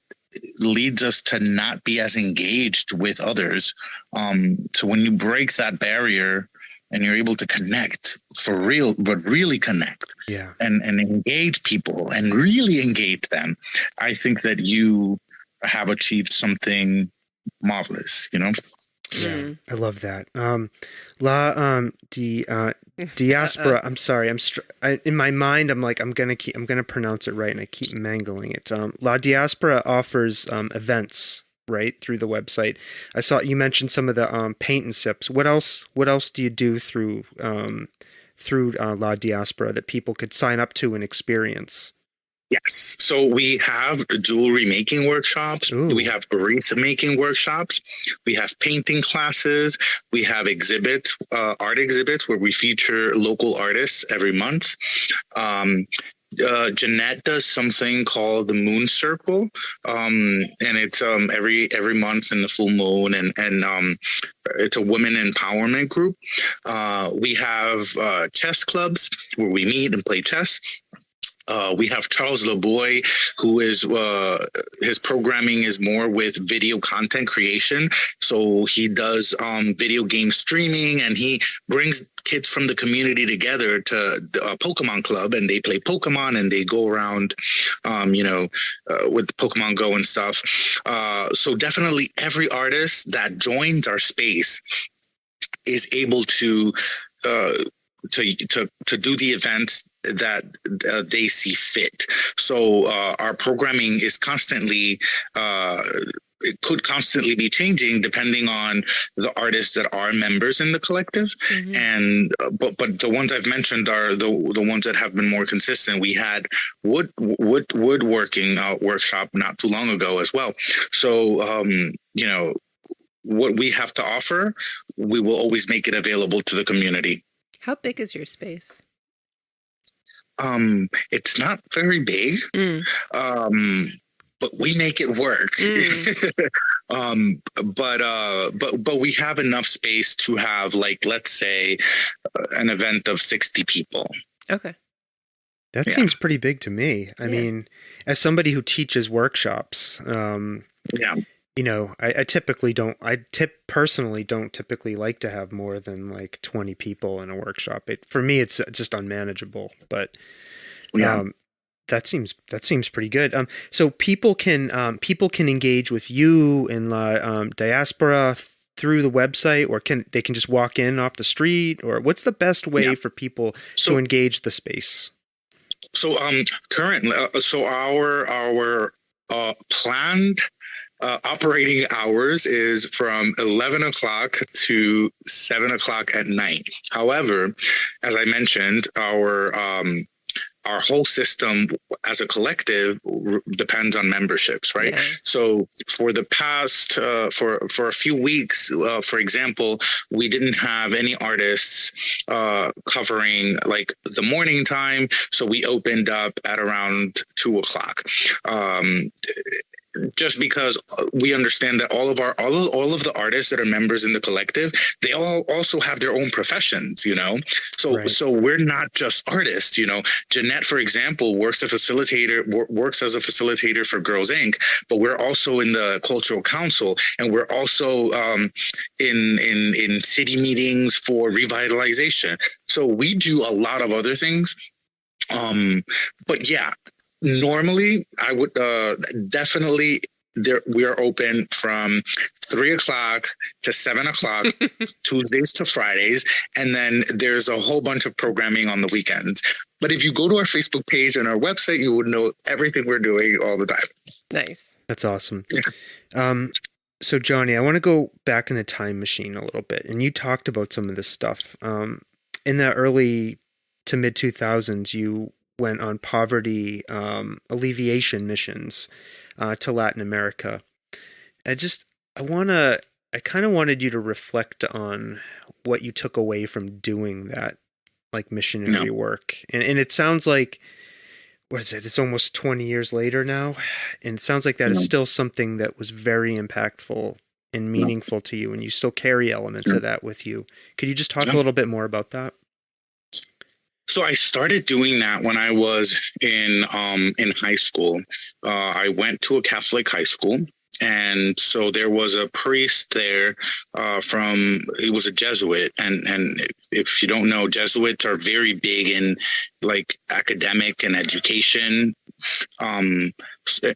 leads us to not be as engaged with others. So when you break that barrier and you're able to connect for real, but really connect, and engage people and really engage them, I think that you have achieved something marvelous, Yeah, I love that. Diaspora. I'm sorry. In my mind, I'm like, I'm gonna pronounce it right, and I keep mangling it. La Diaspora offers events, right, through the website. I saw you mentioned some of the paint and sips. What else do you do through La Diaspora that people could sign up to and experience? Yes. So we have jewelry making workshops. Ooh. We have wreath making workshops. We have painting classes. We have exhibits, art exhibits, where we feature local artists every month. Jeanette does something called the Moon Circle, and it's every month in the full moon, and it's a women empowerment group. We have chess clubs where we meet and play chess. We have Charles LeBoy, who is his programming is more with video content creation. So he does video game streaming, and he brings kids from the community together to a Pokemon Club, and they play Pokemon and they go around, with Pokemon Go and stuff. So definitely every artist that joins our space is able to do the events that they see fit. So our programming is constantly it could constantly be changing depending on the artists that are members in the collective. And but the ones I've mentioned are the ones that have been more consistent. We had woodworking workshop not too long ago as well. So what we have to offer, we will always make it available to the community. How big is your space? It's not very big, but we make it work. But we have enough space to have, like, let's say, an event of 60 people. Okay. That seems pretty big to me. I mean, as somebody who teaches workshops, I typically don't. Personally don't typically like to have more than like 20 people in a workshop. For me, it's just unmanageable. But that seems pretty good. So people can engage with you in Diaspora through the website, or they can just walk in off the street, or what's the best way for people to engage the space? So currently, our planned operating hours is from 11 o'clock to 7 o'clock at night. However, as I mentioned, our whole system as a collective depends on memberships, right? Yeah. So for the past, for a few weeks, for example, we didn't have any artists covering like the morning time. So we opened up at around 2 o'clock. Just because we understand that all of the artists that are members in the collective, they all also have their own professions, So we're not just artists, Jeanette, for example, works as a facilitator for Girls Inc., but we're also in the Cultural Council, and we're also in city meetings for revitalization. So we do a lot of other things. But yeah. Normally, I would definitely we are open from 3 o'clock to 7 o'clock, Tuesdays to Fridays. And then there's a whole bunch of programming on the weekends. But if you go to our Facebook page and our website, you would know everything we're doing all the time. Nice. That's awesome. Yeah. So Johnny, I want to go back in the time machine a little bit. And you talked about some of this stuff. In the early to mid 2000s, you went on poverty alleviation missions to Latin America. I kind of wanted you to reflect on what you took away from doing that, like missionary work. And it sounds like, what is it? It's almost 20 years later now. And it sounds like that is still something that was very impactful and meaningful to you. And you still carry elements of that with you. Could you just talk a little bit more about that? So I started doing that when I was in high school. I went to a Catholic high school, and so there was a priest there he was a Jesuit, and if you don't know, Jesuits are very big in like academic and education,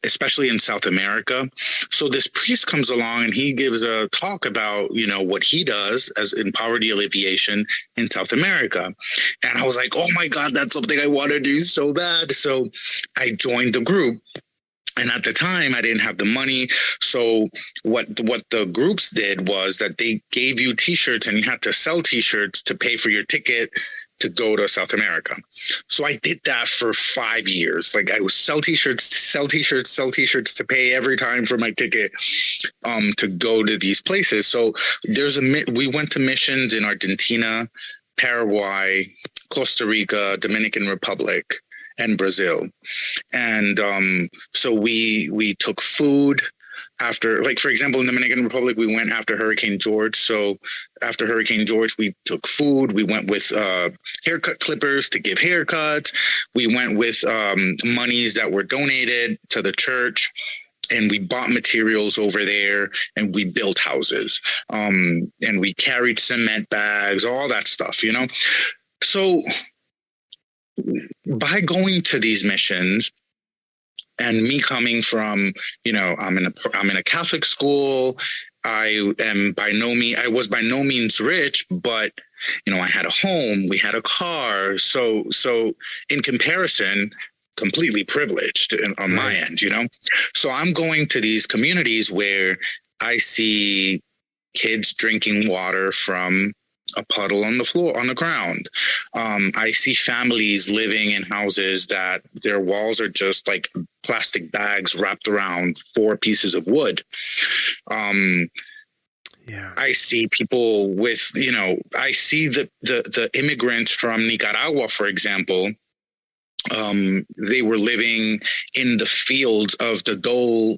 especially in South America. So this priest comes along and he gives a talk about, what he does as in poverty alleviation in South America. And I was like, oh my God, that's something I want to do so bad. So I joined the group. And at the time, I didn't have the money. So what the groups did was that they gave you T-shirts, and you had to sell T-shirts to pay for your ticket to go to South America. So I did that for 5 years. Like I would sell T-shirts to pay every time for my ticket to go to these places. So we went to missions in Argentina, Paraguay, Costa Rica, Dominican Republic, and Brazil. And so we took food after, like, for example, in the Dominican Republic, we went after Hurricane George. So after Hurricane George, we took food. We went with haircut clippers to give haircuts. We went with monies that were donated to the church. And we bought materials over there, and we built houses. And we carried cement bags, all that stuff, So by going to these missions, and me coming from, I'm in a Catholic school. I was by no means rich, but I had a home, we had a car. So in comparison, completely privileged on my end, So I'm going to these communities where I see kids drinking water from a puddle on the floor, on the ground. I see families living in houses that their walls are just like plastic bags wrapped around 4 pieces of wood. I see people with, I see the immigrants from Nicaragua, for example. They were living in the fields of the Dole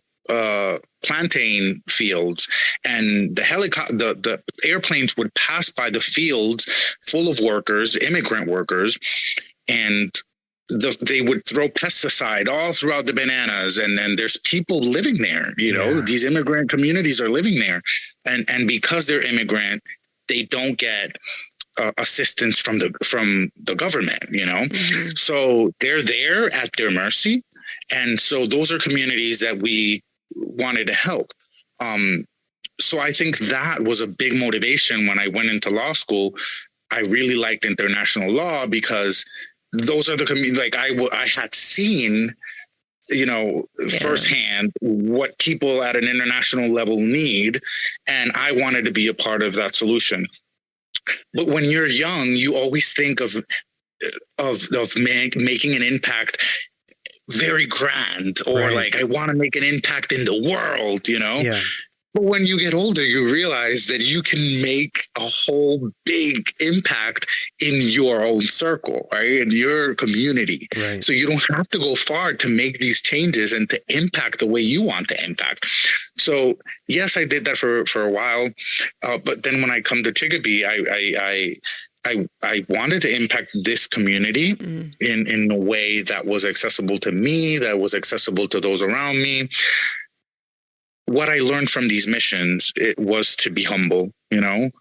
plantain fields, and the airplanes would pass by the fields full of workers, immigrant workers, and they would throw pesticide all throughout the bananas, and there's people living there. These immigrant communities are living there, and because they're immigrant, they don't get assistance from the government. Mm-hmm. So they're there at their mercy, and so those are communities that we wanted to help. So I think that was a big motivation when I went into law school. I really liked international law because those are the communities, like I had seen, firsthand what people at an international level need, and I wanted to be a part of that solution. But when you're young, you always think of making an impact very grand, or like, I want to make an impact in the world, Yeah. But when you get older, you realize that you can make a whole big impact in your own circle, right? In your community. Right. So you don't have to go far to make these changes and to impact the way you want to impact. So yes, I did that for a while. But then when I come to Chicopee, I wanted to impact this community in a way that was accessible to me, that was accessible to those around me. What I learned from these missions, it was to be humble, to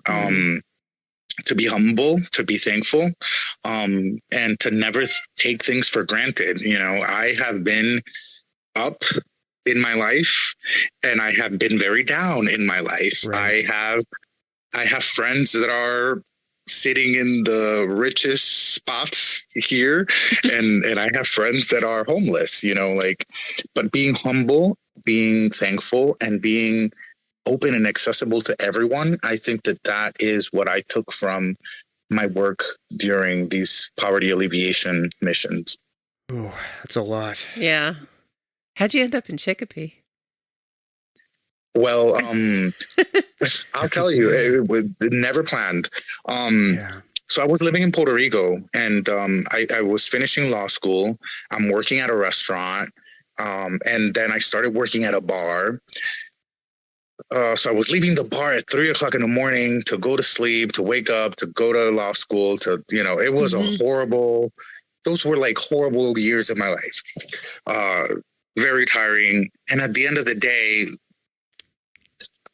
be humble, to be thankful, and to never take things for granted. I have been up in my life, and I have been very down in my life. Right. I have friends that are sitting in the richest spots here, and I have friends that are homeless, but being humble, being thankful, and being open and accessible to everyone. I think that is what I took from my work during these poverty alleviation missions. Oh, that's a lot. Yeah. How'd you end up in Chicopee? Well, I'll tell you, it was never planned. So I was living in Puerto Rico, and I was finishing law school. I'm working at a restaurant, and then I started working at a bar. So I was leaving the bar at 3:00 in the morning to go to sleep, to wake up, to go to law school, it was those were like horrible years of my life. Very tiring. And at the end of the day,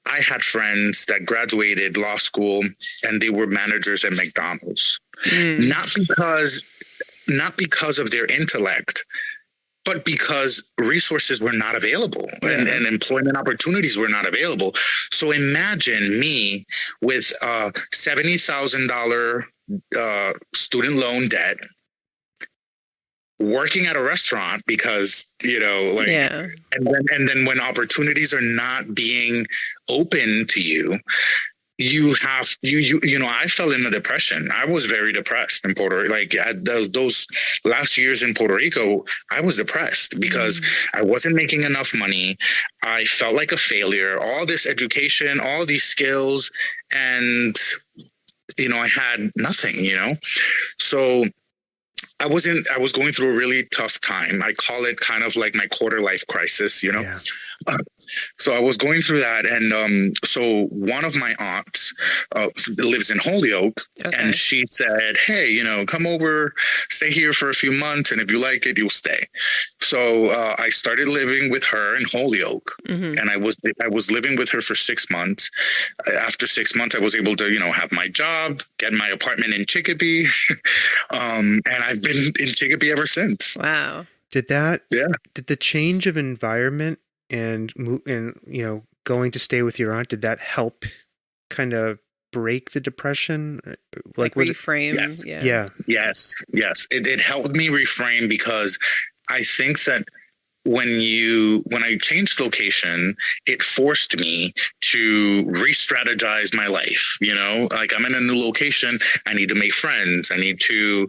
I had friends that graduated law school and they were managers at McDonald's, not because of their intellect, but because resources were not available and employment opportunities were not available. So imagine me with $70,000 student loan debt, working at a restaurant because, and then when opportunities are not being open to you, I fell into depression. I was very depressed in Puerto Rico. Like those last years in Puerto Rico, I was depressed because I wasn't making enough money. I felt like a failure, all this education, all these skills, and, I had nothing, So I was going through a really tough time. I call it kind of like my quarter life crisis, Yeah. So I was going through that. And so one of my aunts lives in Holyoke, and she said, hey, come over, stay here for a few months. And if you like it, you'll stay. So I started living with her in Holyoke, and I was living with her for 6 months. After 6 months, I was able to, have my job, get my apartment in Chicopee. And I've been in Chicopee ever since. Wow. Did the change of environment and going to stay with your aunt, did that help kind of break the depression? Like reframe? Yes. Yes. It helped me reframe because I think that when I changed location, it forced me to re-strategize my life. Like I'm in a new location. I need to make friends. I need to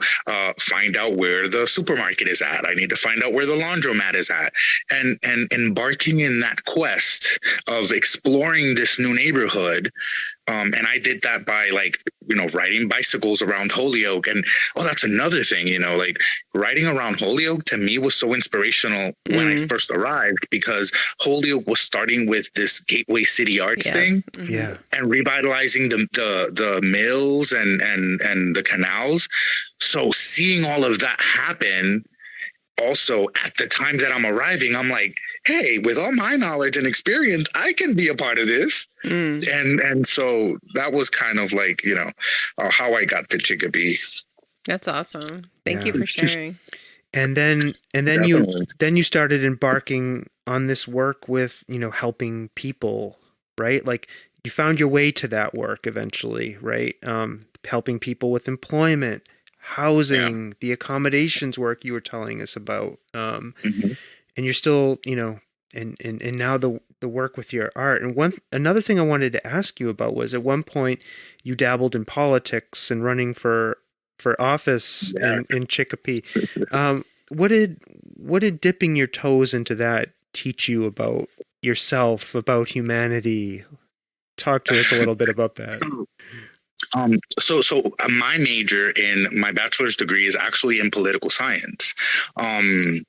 find out where the supermarket is at. I need to find out where the laundromat is at. And embarking in that quest of exploring this new neighborhood. And I did that by riding bicycles around Holyoke. And that's another thing, like riding around Holyoke to me was so inspirational when I first arrived, because Holyoke was starting with this Gateway City Arts thing, and revitalizing the mills and the canals. So seeing all of that happen, also at the time that I'm arriving, I'm like, hey, with all my knowledge and experience, I can be a part of this. And so that was kind of like, how I got to Chicopee. That's awesome. Thank you for sharing. And then you started embarking on this work with, helping people, right? Like you found your way to that work eventually, right? Helping people with employment, housing, the accommodations work you were telling us about. And you're still, and now the work with your art. And another thing I wanted to ask you about was at one point you dabbled in politics and running for office in Chicopee. What did dipping your toes into that teach you about yourself, about humanity? Talk to us a little bit about that. So my major in my bachelor's degree is actually in political science. And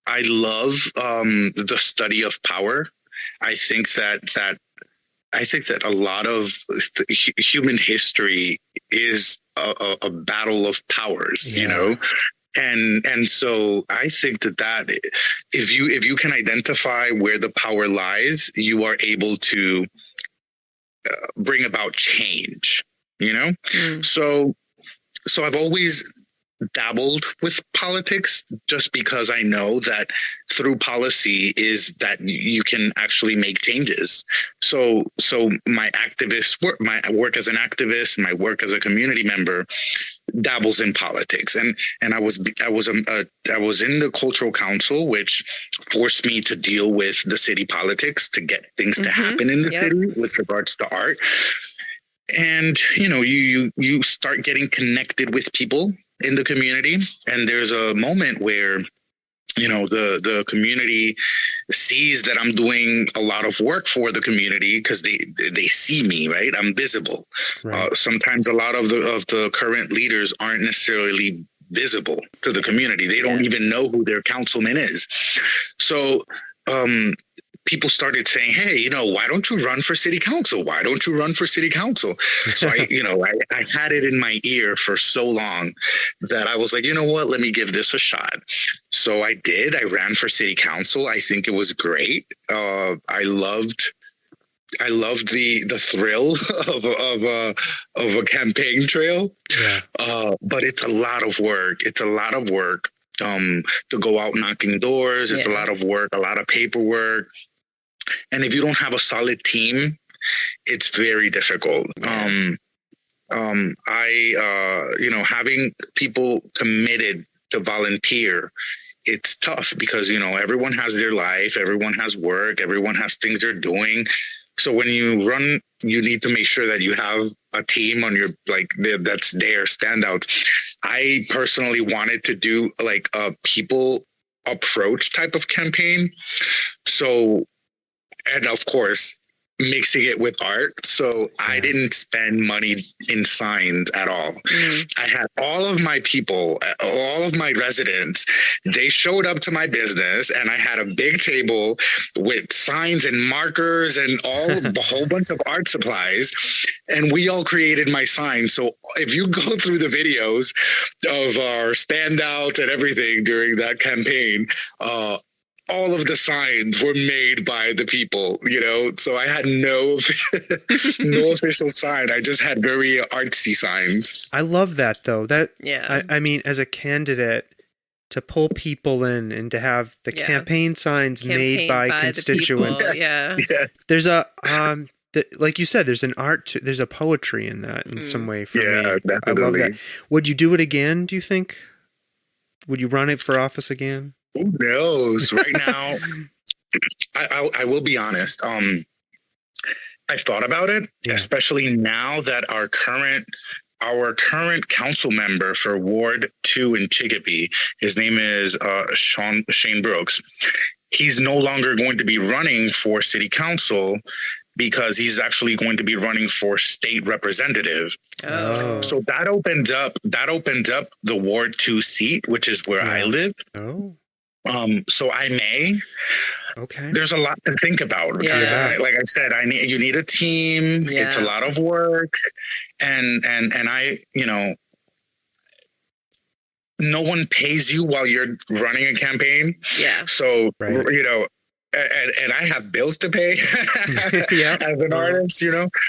I love the study of power. I think that a lot of human history is a battle of powers, and so I think that if you can identify where the power lies, you are able to bring about change. So I've always dabbled with politics just because I know that through policy is that you can actually make changes. So my work as an activist, my work as a community member dabbles in politics, and I was in the cultural council, which forced me to deal with the city politics to get things to happen in the city with regards to art. And you start getting connected with people in the community, and there's a moment where the community sees that I'm doing a lot of work for the community because they see me, right? I'm visible. Right. Sometimes a lot of the current leaders aren't necessarily visible to the community. They don't even know who their councilman is. So people started saying, hey, why don't you run for city council? Why don't you run for city council? So I had it in my ear for so long that I was like, you know what, let me give this a shot. So I did. I ran for city council. I think it was great. I loved the thrill of a campaign trail. But it's a lot of work. To go out knocking doors. It's a lot of work, a lot of paperwork. And if you don't have a solid team, it's very difficult. Having people committed to volunteer, it's tough because, everyone has their life, everyone has work, everyone has things they're doing. So when you run, you need to make sure that you have a team on your, that's their standouts. I personally wanted to do a people approach type of campaign. So, and of course, mixing it with art. So I didn't spend money in signs at all. I had all of my people, all of my residents, they showed up to my business, and I had a big table with signs and markers and a whole bunch of art supplies. And we all created my signs. So if you go through the videos of our standouts and everything during that campaign, all of the signs were made by the people, so I had no official sign. I just had very artsy signs. I love that though. I mean, as a candidate, to pull people in and to have the campaign signs made by constituents. There's a, like you said, there's an art, there's a poetry in that in some way for me. Definitely. I love that. Would you do it again, do you think? Would you run it for office again? Who knows? Right now, I will be honest. I've thought about it, especially now that our current council member for Ward 2 in Chicopee, his name is Shane Brooks. He's no longer going to be running for city council because he's actually going to be running for state representative. Oh. So that opens up the Ward 2 seat, which is where I live. Oh. So I may. Okay. There's a lot to think about because, like I said, you need a team. Yeah. It's a lot of work, and I, no one pays you while you're running a campaign. Yeah. So and I have bills to pay as an artist.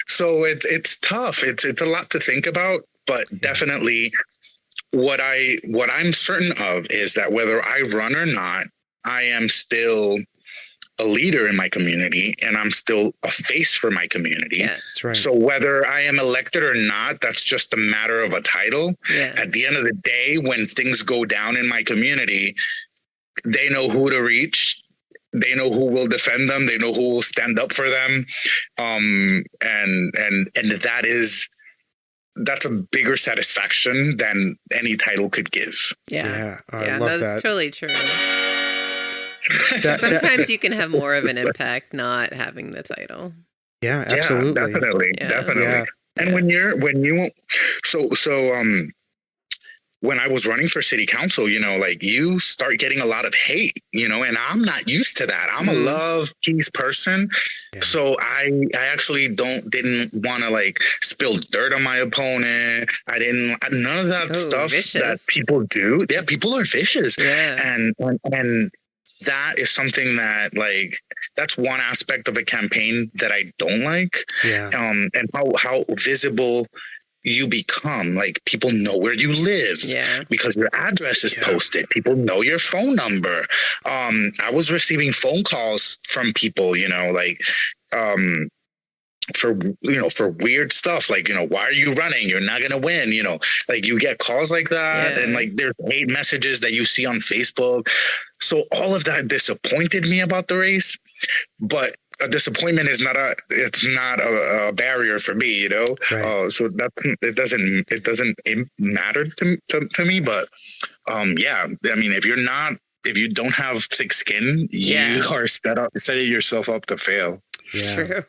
So it's tough. It's a lot to think about, but definitely what I'm certain of is that whether I run or not, I am still a leader in my community and I'm still a face for my community. Yeah, that's right. So whether I am elected or not, that's just a matter of a title. Yeah. At the end of the day, when things go down in my community, they know who to reach. They know who will defend them. They know who will stand up for them. And that's a bigger satisfaction than any title could give. Yeah. I love that's that. Totally true. Sometimes you can have more of an impact not having the title. Yeah, absolutely. Yeah, definitely. Yeah. And when when I was running for city council, you start getting a lot of hate, and I'm not used to that. I'm a love peace person. Yeah. So I actually didn't want to spill dirt on my opponent. None of that stuff vicious. That people do. Yeah. People are vicious. Yeah. And that is something that that's one aspect of a campaign that I don't like. Yeah. And how visible you become. People know where you live because your address is posted. People know your phone number. I was receiving phone calls from people, for weird stuff, why are you running? You're not gonna win. You get calls like that, and there's hate messages that you see on Facebook. So all of that disappointed me about the race, but a disappointment is not a barrier for me, Right. So it doesn't matter to me, but if you don't have thick skin, you are setting yourself up to fail. Yeah. True.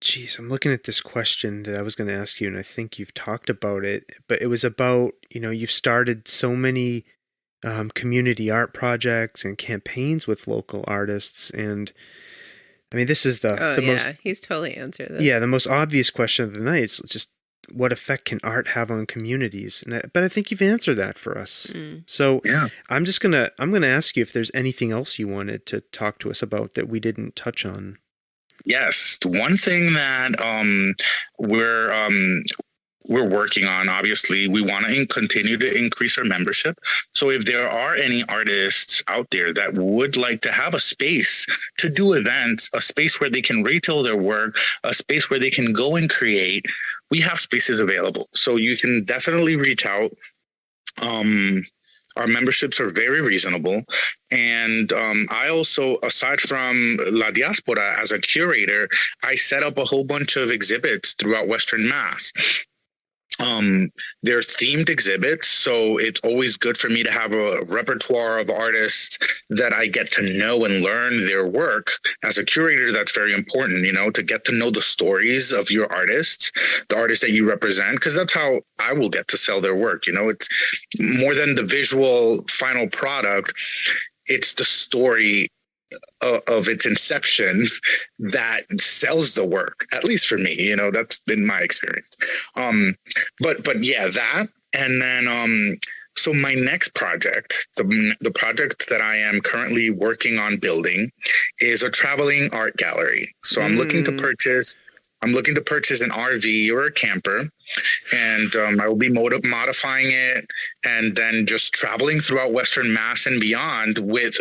Geez, I'm looking at this question that I was going to ask you, and I think you've talked about it, but it was about, you've started so many community art projects and campaigns with local artists, and I mean, this is the most... he's totally answered this. Yeah, the most obvious question of the night is just, what effect can art have on communities? But I think you've answered that for us. So I'm going to ask you if there's anything else you wanted to talk to us about that we didn't touch on. Yes. One thing that we're working on, obviously, we want to continue to increase our membership. So if there are any artists out there that would like to have a space to do events, a space where they can retail their work, a space where they can go and create, we have spaces available. So you can definitely reach out. Our memberships are very reasonable. And I also, aside from La Diaspora as a curator, I set up a whole bunch of exhibits throughout Western Mass. They're themed exhibits, so it's always good for me to have a repertoire of artists that I get to know and learn their work. As a curator, that's very important, to get to know the stories of your artists, the artists that you represent, because that's how I will get to sell their work. It's more than the visual final product. It's the story of its inception that sells the work, at least for me, that's been my experience. But yeah, that. And then, so my next project, the project that I am currently working on building is a traveling art gallery. So I'm looking to purchase an RV or a camper, and I will be modifying it and then just traveling throughout Western Mass and beyond with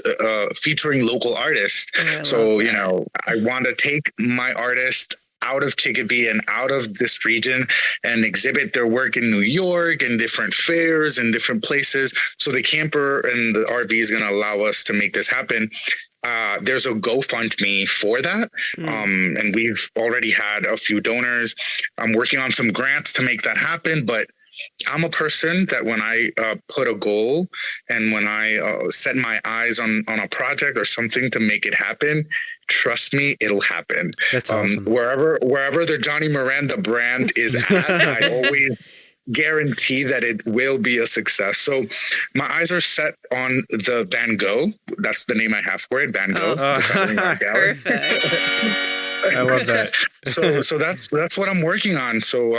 featuring local artists. So, I want to take my artist out of Chicopee and out of this region and exhibit their work in New York and different fairs and different places. So the camper and the RV is going to allow us to make this happen. There's a GoFundMe for that. And we've already had a few donors. I'm working on some grants to make that happen, but I'm a person that when I put a goal and when I set my eyes on a project or something to make it happen, trust me, it'll happen. That's awesome. Wherever the Johnny Miranda brand is at, I always guarantee that it will be a success. So my eyes are set on the Van Gogh. That's the name I have for it, Van Gogh. Perfect. I love that. So that's what I'm working on. So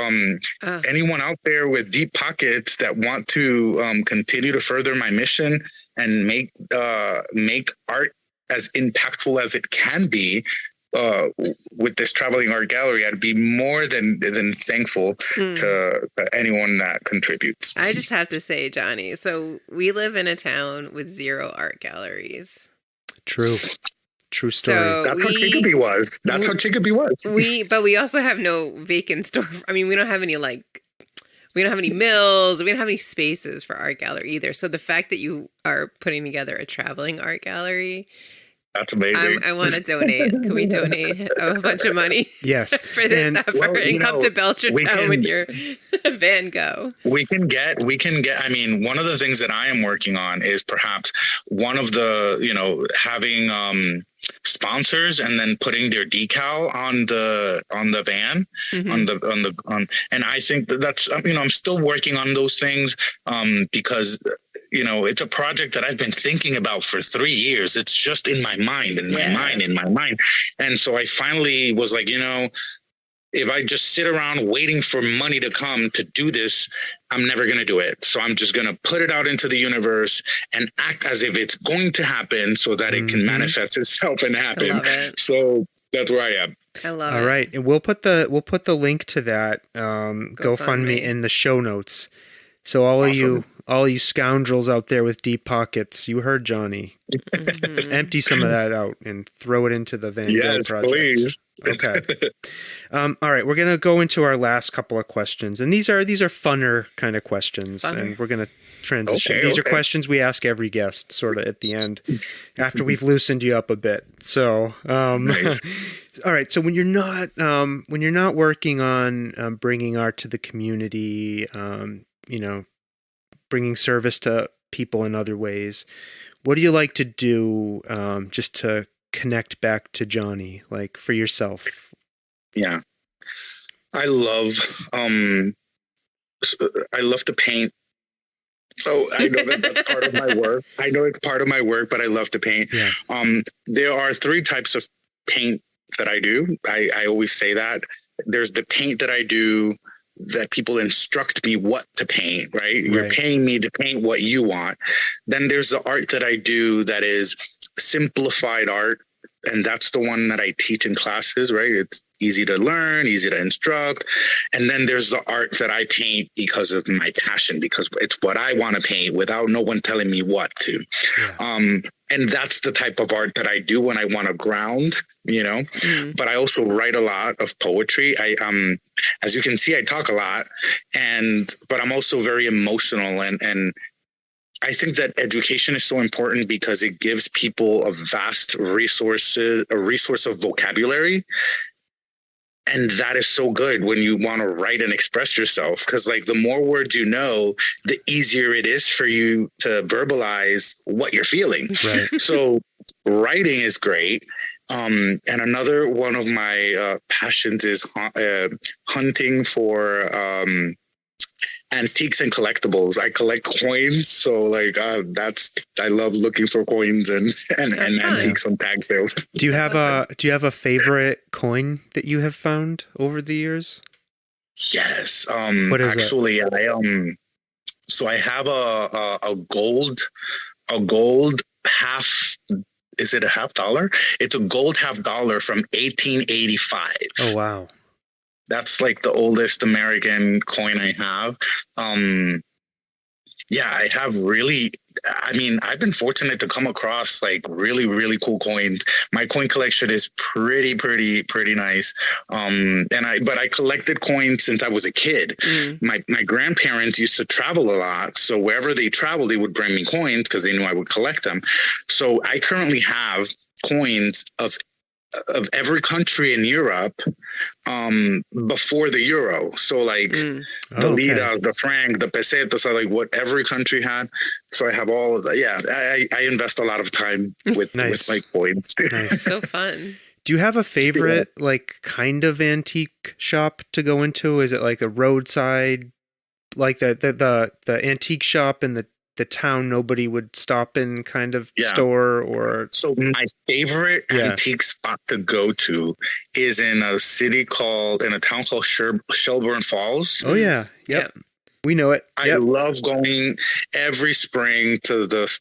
anyone out there with deep pockets that want to continue to further my mission and make art as impactful as it can be with this traveling art gallery, I'd be more than thankful to anyone that contributes. I just have to say, Johnny, so we live in a town with 0 art galleries. True story. So That's how Chicopee was. But we also have no vacant store. I mean, we don't have any we don't have any mills. We don't have any spaces for art gallery either. So the fact that you are putting together a traveling art gallery, that's amazing. I want to donate. Can we donate a bunch of money? Yes. For this effort and come to Belchertown with your Van Gogh. We can get, I mean, one of the things that I am working on is perhaps one of the, having sponsors and then putting their decal on the van, and I think that's, I'm still working on those things because it's a project that I've been thinking about for 3 years. It's just in my mind, in my mind. And so I finally was like, if I just sit around waiting for money to come to do this, I'm never going to do it. So I'm just going to put it out into the universe and act as if it's going to happen so that it can manifest itself and happen. I love it. So that's where I am. I love it. All right. And we'll put the link to that GoFundMe in the show notes. So all of you scoundrels out there with deep pockets, you heard Johnny. Empty some of that out and throw it into the Van Gogh project. Please. Okay. All right, we're gonna go into our last couple of questions, and these are funner kind of questions, and we're gonna transition. These are questions we ask every guest, sort of at the end, after we've loosened you up a bit. So, nice. All right. So when you're not working on bringing art to the community, bringing service to people in other ways, what do you like to do just to connect back to Johnny, like for yourself? Yeah, I love to paint. So I know that's part of my work. I know it's part of my work, but I love to paint. Yeah. There are 3 types of paint that I do. I always say that. There's the paint that I do that people instruct me what to paint, right? You're paying me to paint what you want. Then there's the art that I do that is simplified art. And that's the one that I teach in classes, right? It's easy to learn, easy to instruct. And then there's the art that I paint because of my passion, because it's what I want to paint without no one telling me what to. Yeah. And that's the type of art that I do when I want to ground, but I also write a lot of poetry. As you can see, I talk a lot, but I'm also very emotional, and I think that education is so important because it gives people a resource of vocabulary. And that is so good when you want to write and express yourself, because the more words you know, the easier it is for you to verbalize what you're feeling. Right. So writing is great. And another one of my passions is hunting for antiques and collectibles. I collect coins, so I love looking for coins and antiques on tag sales. Do you have a favorite coin that you have found over the years? Yes. What is actually it? So I have a gold half. Is it a $50? It's a gold $50 from 1885. Oh wow. That's the oldest American coin I have. Yeah, I have really, I mean, I've been fortunate to come across like really, really cool coins. My coin collection is pretty nice. But I collected coins since I was a kid. My grandparents used to travel a lot. So wherever they traveled, they would bring me coins because they knew I would collect them. So I currently have coins of every country in Europe before the euro. So like the lira, the franc, the pesetas are like what every country had. So I have all of that. Yeah, I invest a lot of time with my coins. Nice. So fun. Do you have a favorite like kind of antique shop to go into? Is it like a roadside, like the antique shop in the town nobody would stop in kind of store? Or so my favorite antique spot to go to is in a town called Shelburne Falls. Oh yeah. Yep. We know it. I love going every spring to the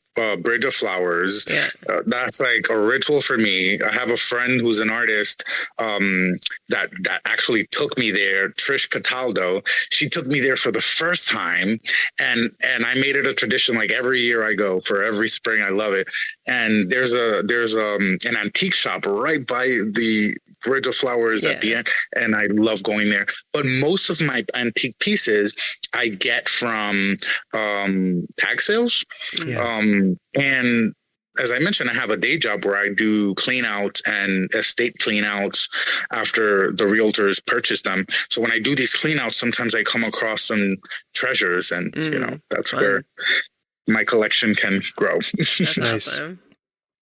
Bridge of Flowers. Yeah. That's like a ritual for me. I have a friend who's an artist that actually took me there, Trish Cataldo. She took me there for the first time, and I made it a tradition. Like every year I go for every spring. I love it. And there's an antique shop right by the Bridge of Flowers at the end, and I love going there. But most of my antique pieces I get from tag sales. And as I mentioned, I have a day job where I do clean outs and estate clean outs after the realtors purchase them. So when I do these clean outs, sometimes I come across some treasures, and that's where my collection can grow. That's nice. Awesome.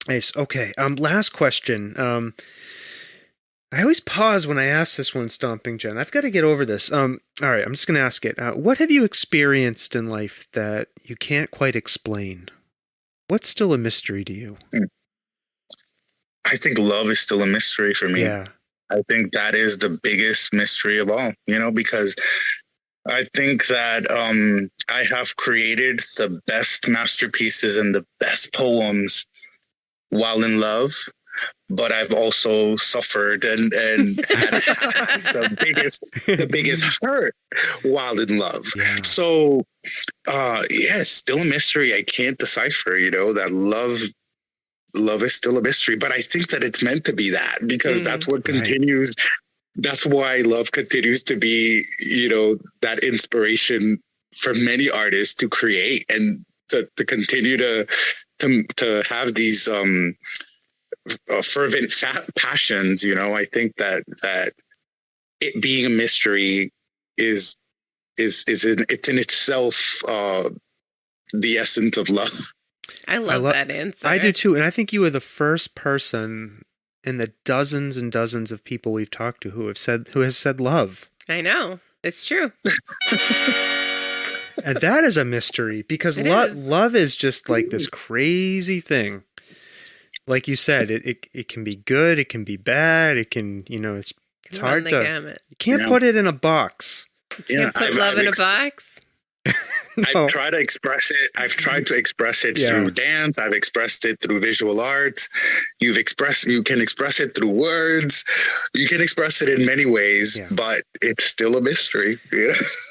Nice. Okay. Last question. I always pause when I ask this one, Stomping Jen. I've got to get over this. All right, I'm just going to ask it. What have you experienced in life that you can't quite explain? What's still a mystery to you? I think love is still a mystery for me. Yeah. I think that is the biggest mystery of all, because I think that I have created the best masterpieces and the best poems while in love. But I've also suffered and had the biggest hurt while in love. Yeah. So, it's still a mystery. I can't decipher, that love is still a mystery. But I think that it's meant to be that, because that's what continues. That's why love continues to be, that inspiration for many artists to create and to continue to have these fervent passions. I think that it being a mystery is in itself the essence of love. I love that answer. I do too, and I think you are the first person in the dozens and dozens of people we've talked to who has said love. I know, it's true. And that is a mystery, because love is just like this crazy thing. Like you said, it can be good, it can be bad, it can, it's hard to... Gamut. You can't put it in a box. You can't put love in a box? No. I've tried to express it. I've tried to express it through dance. I've expressed it through visual arts. You can express it through words. You can express it in many ways, but it's still a mystery.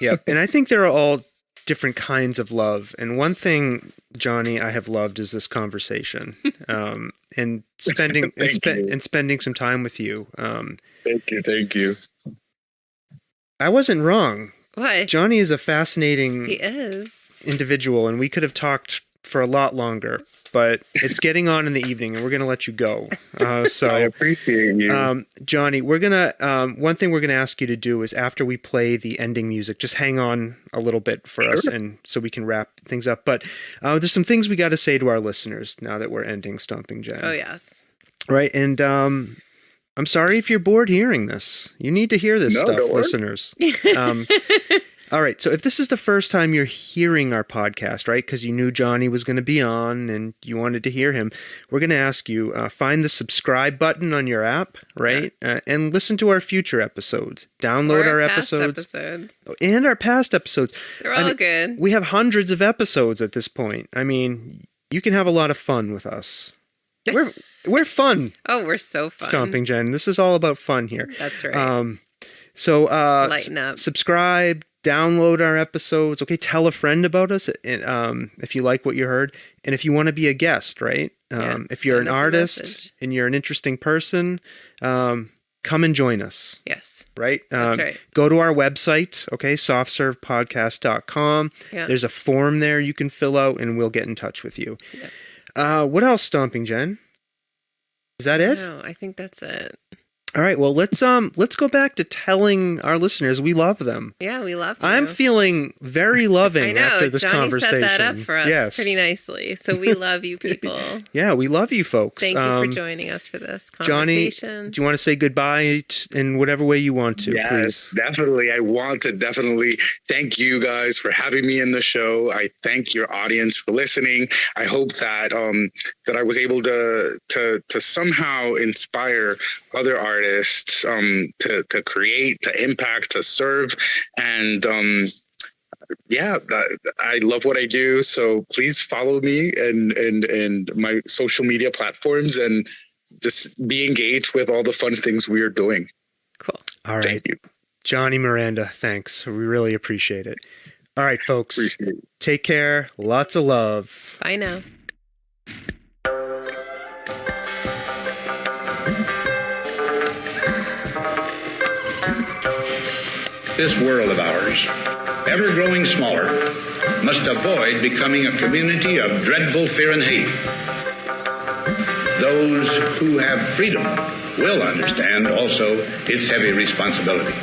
Yeah. And I think there are all different kinds of love. And one thing, Johnny, I have loved is this conversation, and spending some time with you. Thank you. I wasn't wrong. What? Johnny is a fascinating individual, and we could have talked for a lot longer, but it's getting on in the evening, and we're going to let you go. So I appreciate you. Johnny, we're going to, one thing we're going to ask you to do is, after we play the ending music, just hang on a little bit for us, and so we can wrap things up. But there's some things we got to say to our listeners now that we're ending Stomping Jen. Oh, yes. Right. And I'm sorry if you're bored hearing this. You need to hear this stuff, listeners. All right. So if this is the first time you're hearing our podcast, right, because you knew Johnny was going to be on and you wanted to hear him, we're going to ask you, find the subscribe button on your app, right, and listen to our future episodes. Download our episodes. And our past episodes. They're all good. We have hundreds of episodes at this point. I mean, you can have a lot of fun with us. We're fun. Oh, we're so fun. Stomping Jen. This is all about fun here. That's right. So lighten up. Subscribe, download our episodes. Okay, tell a friend about us if you like what you heard, and if you want to be a guest, right? If you're an artist and you're an interesting person, come and join us. Yes. Right? That's right. Go to our website, okay, softservepodcast.com. Yeah. There's a form there you can fill out, and we'll get in touch with you. Yeah. What else, Stomping Jen? Is that it? No, I think that's it. All right, well, let's go back to telling our listeners we love them. Yeah, we love you. I'm feeling very loving after this Johnny conversation. Set that up for us pretty nicely. So we love you people. Yeah, we love you folks. Thank you for joining us for this conversation. Johnny, do you want to say goodbye in whatever way you want to, yes, please? Definitely. I want to definitely thank you guys for having me in the show. I thank your audience for listening. I hope that that I was able to somehow inspire other artists to create, to impact, to serve, and I love what I do. So please follow me and my social media platforms, and just be engaged with all the fun things we are doing. Cool. All right, thank you, Johnny Miranda. Thanks. We really appreciate it. All right, folks. Take care. Lots of love. Bye now. This world of ours, ever growing smaller, must avoid becoming a community of dreadful fear and hate. Those who have freedom will understand also its heavy responsibility.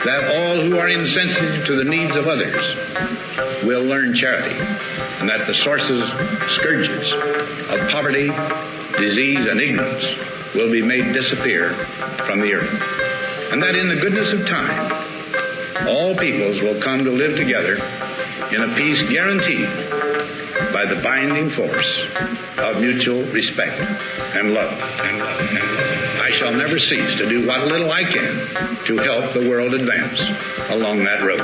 That all who are insensitive to the needs of others will learn charity, and that the sources, scourges of poverty, disease, and ignorance will be made disappear from the earth. And that in the goodness of time, all peoples will come to live together in a peace guaranteed by the binding force of mutual respect and love. I shall never cease to do what little I can to help the world advance along that road.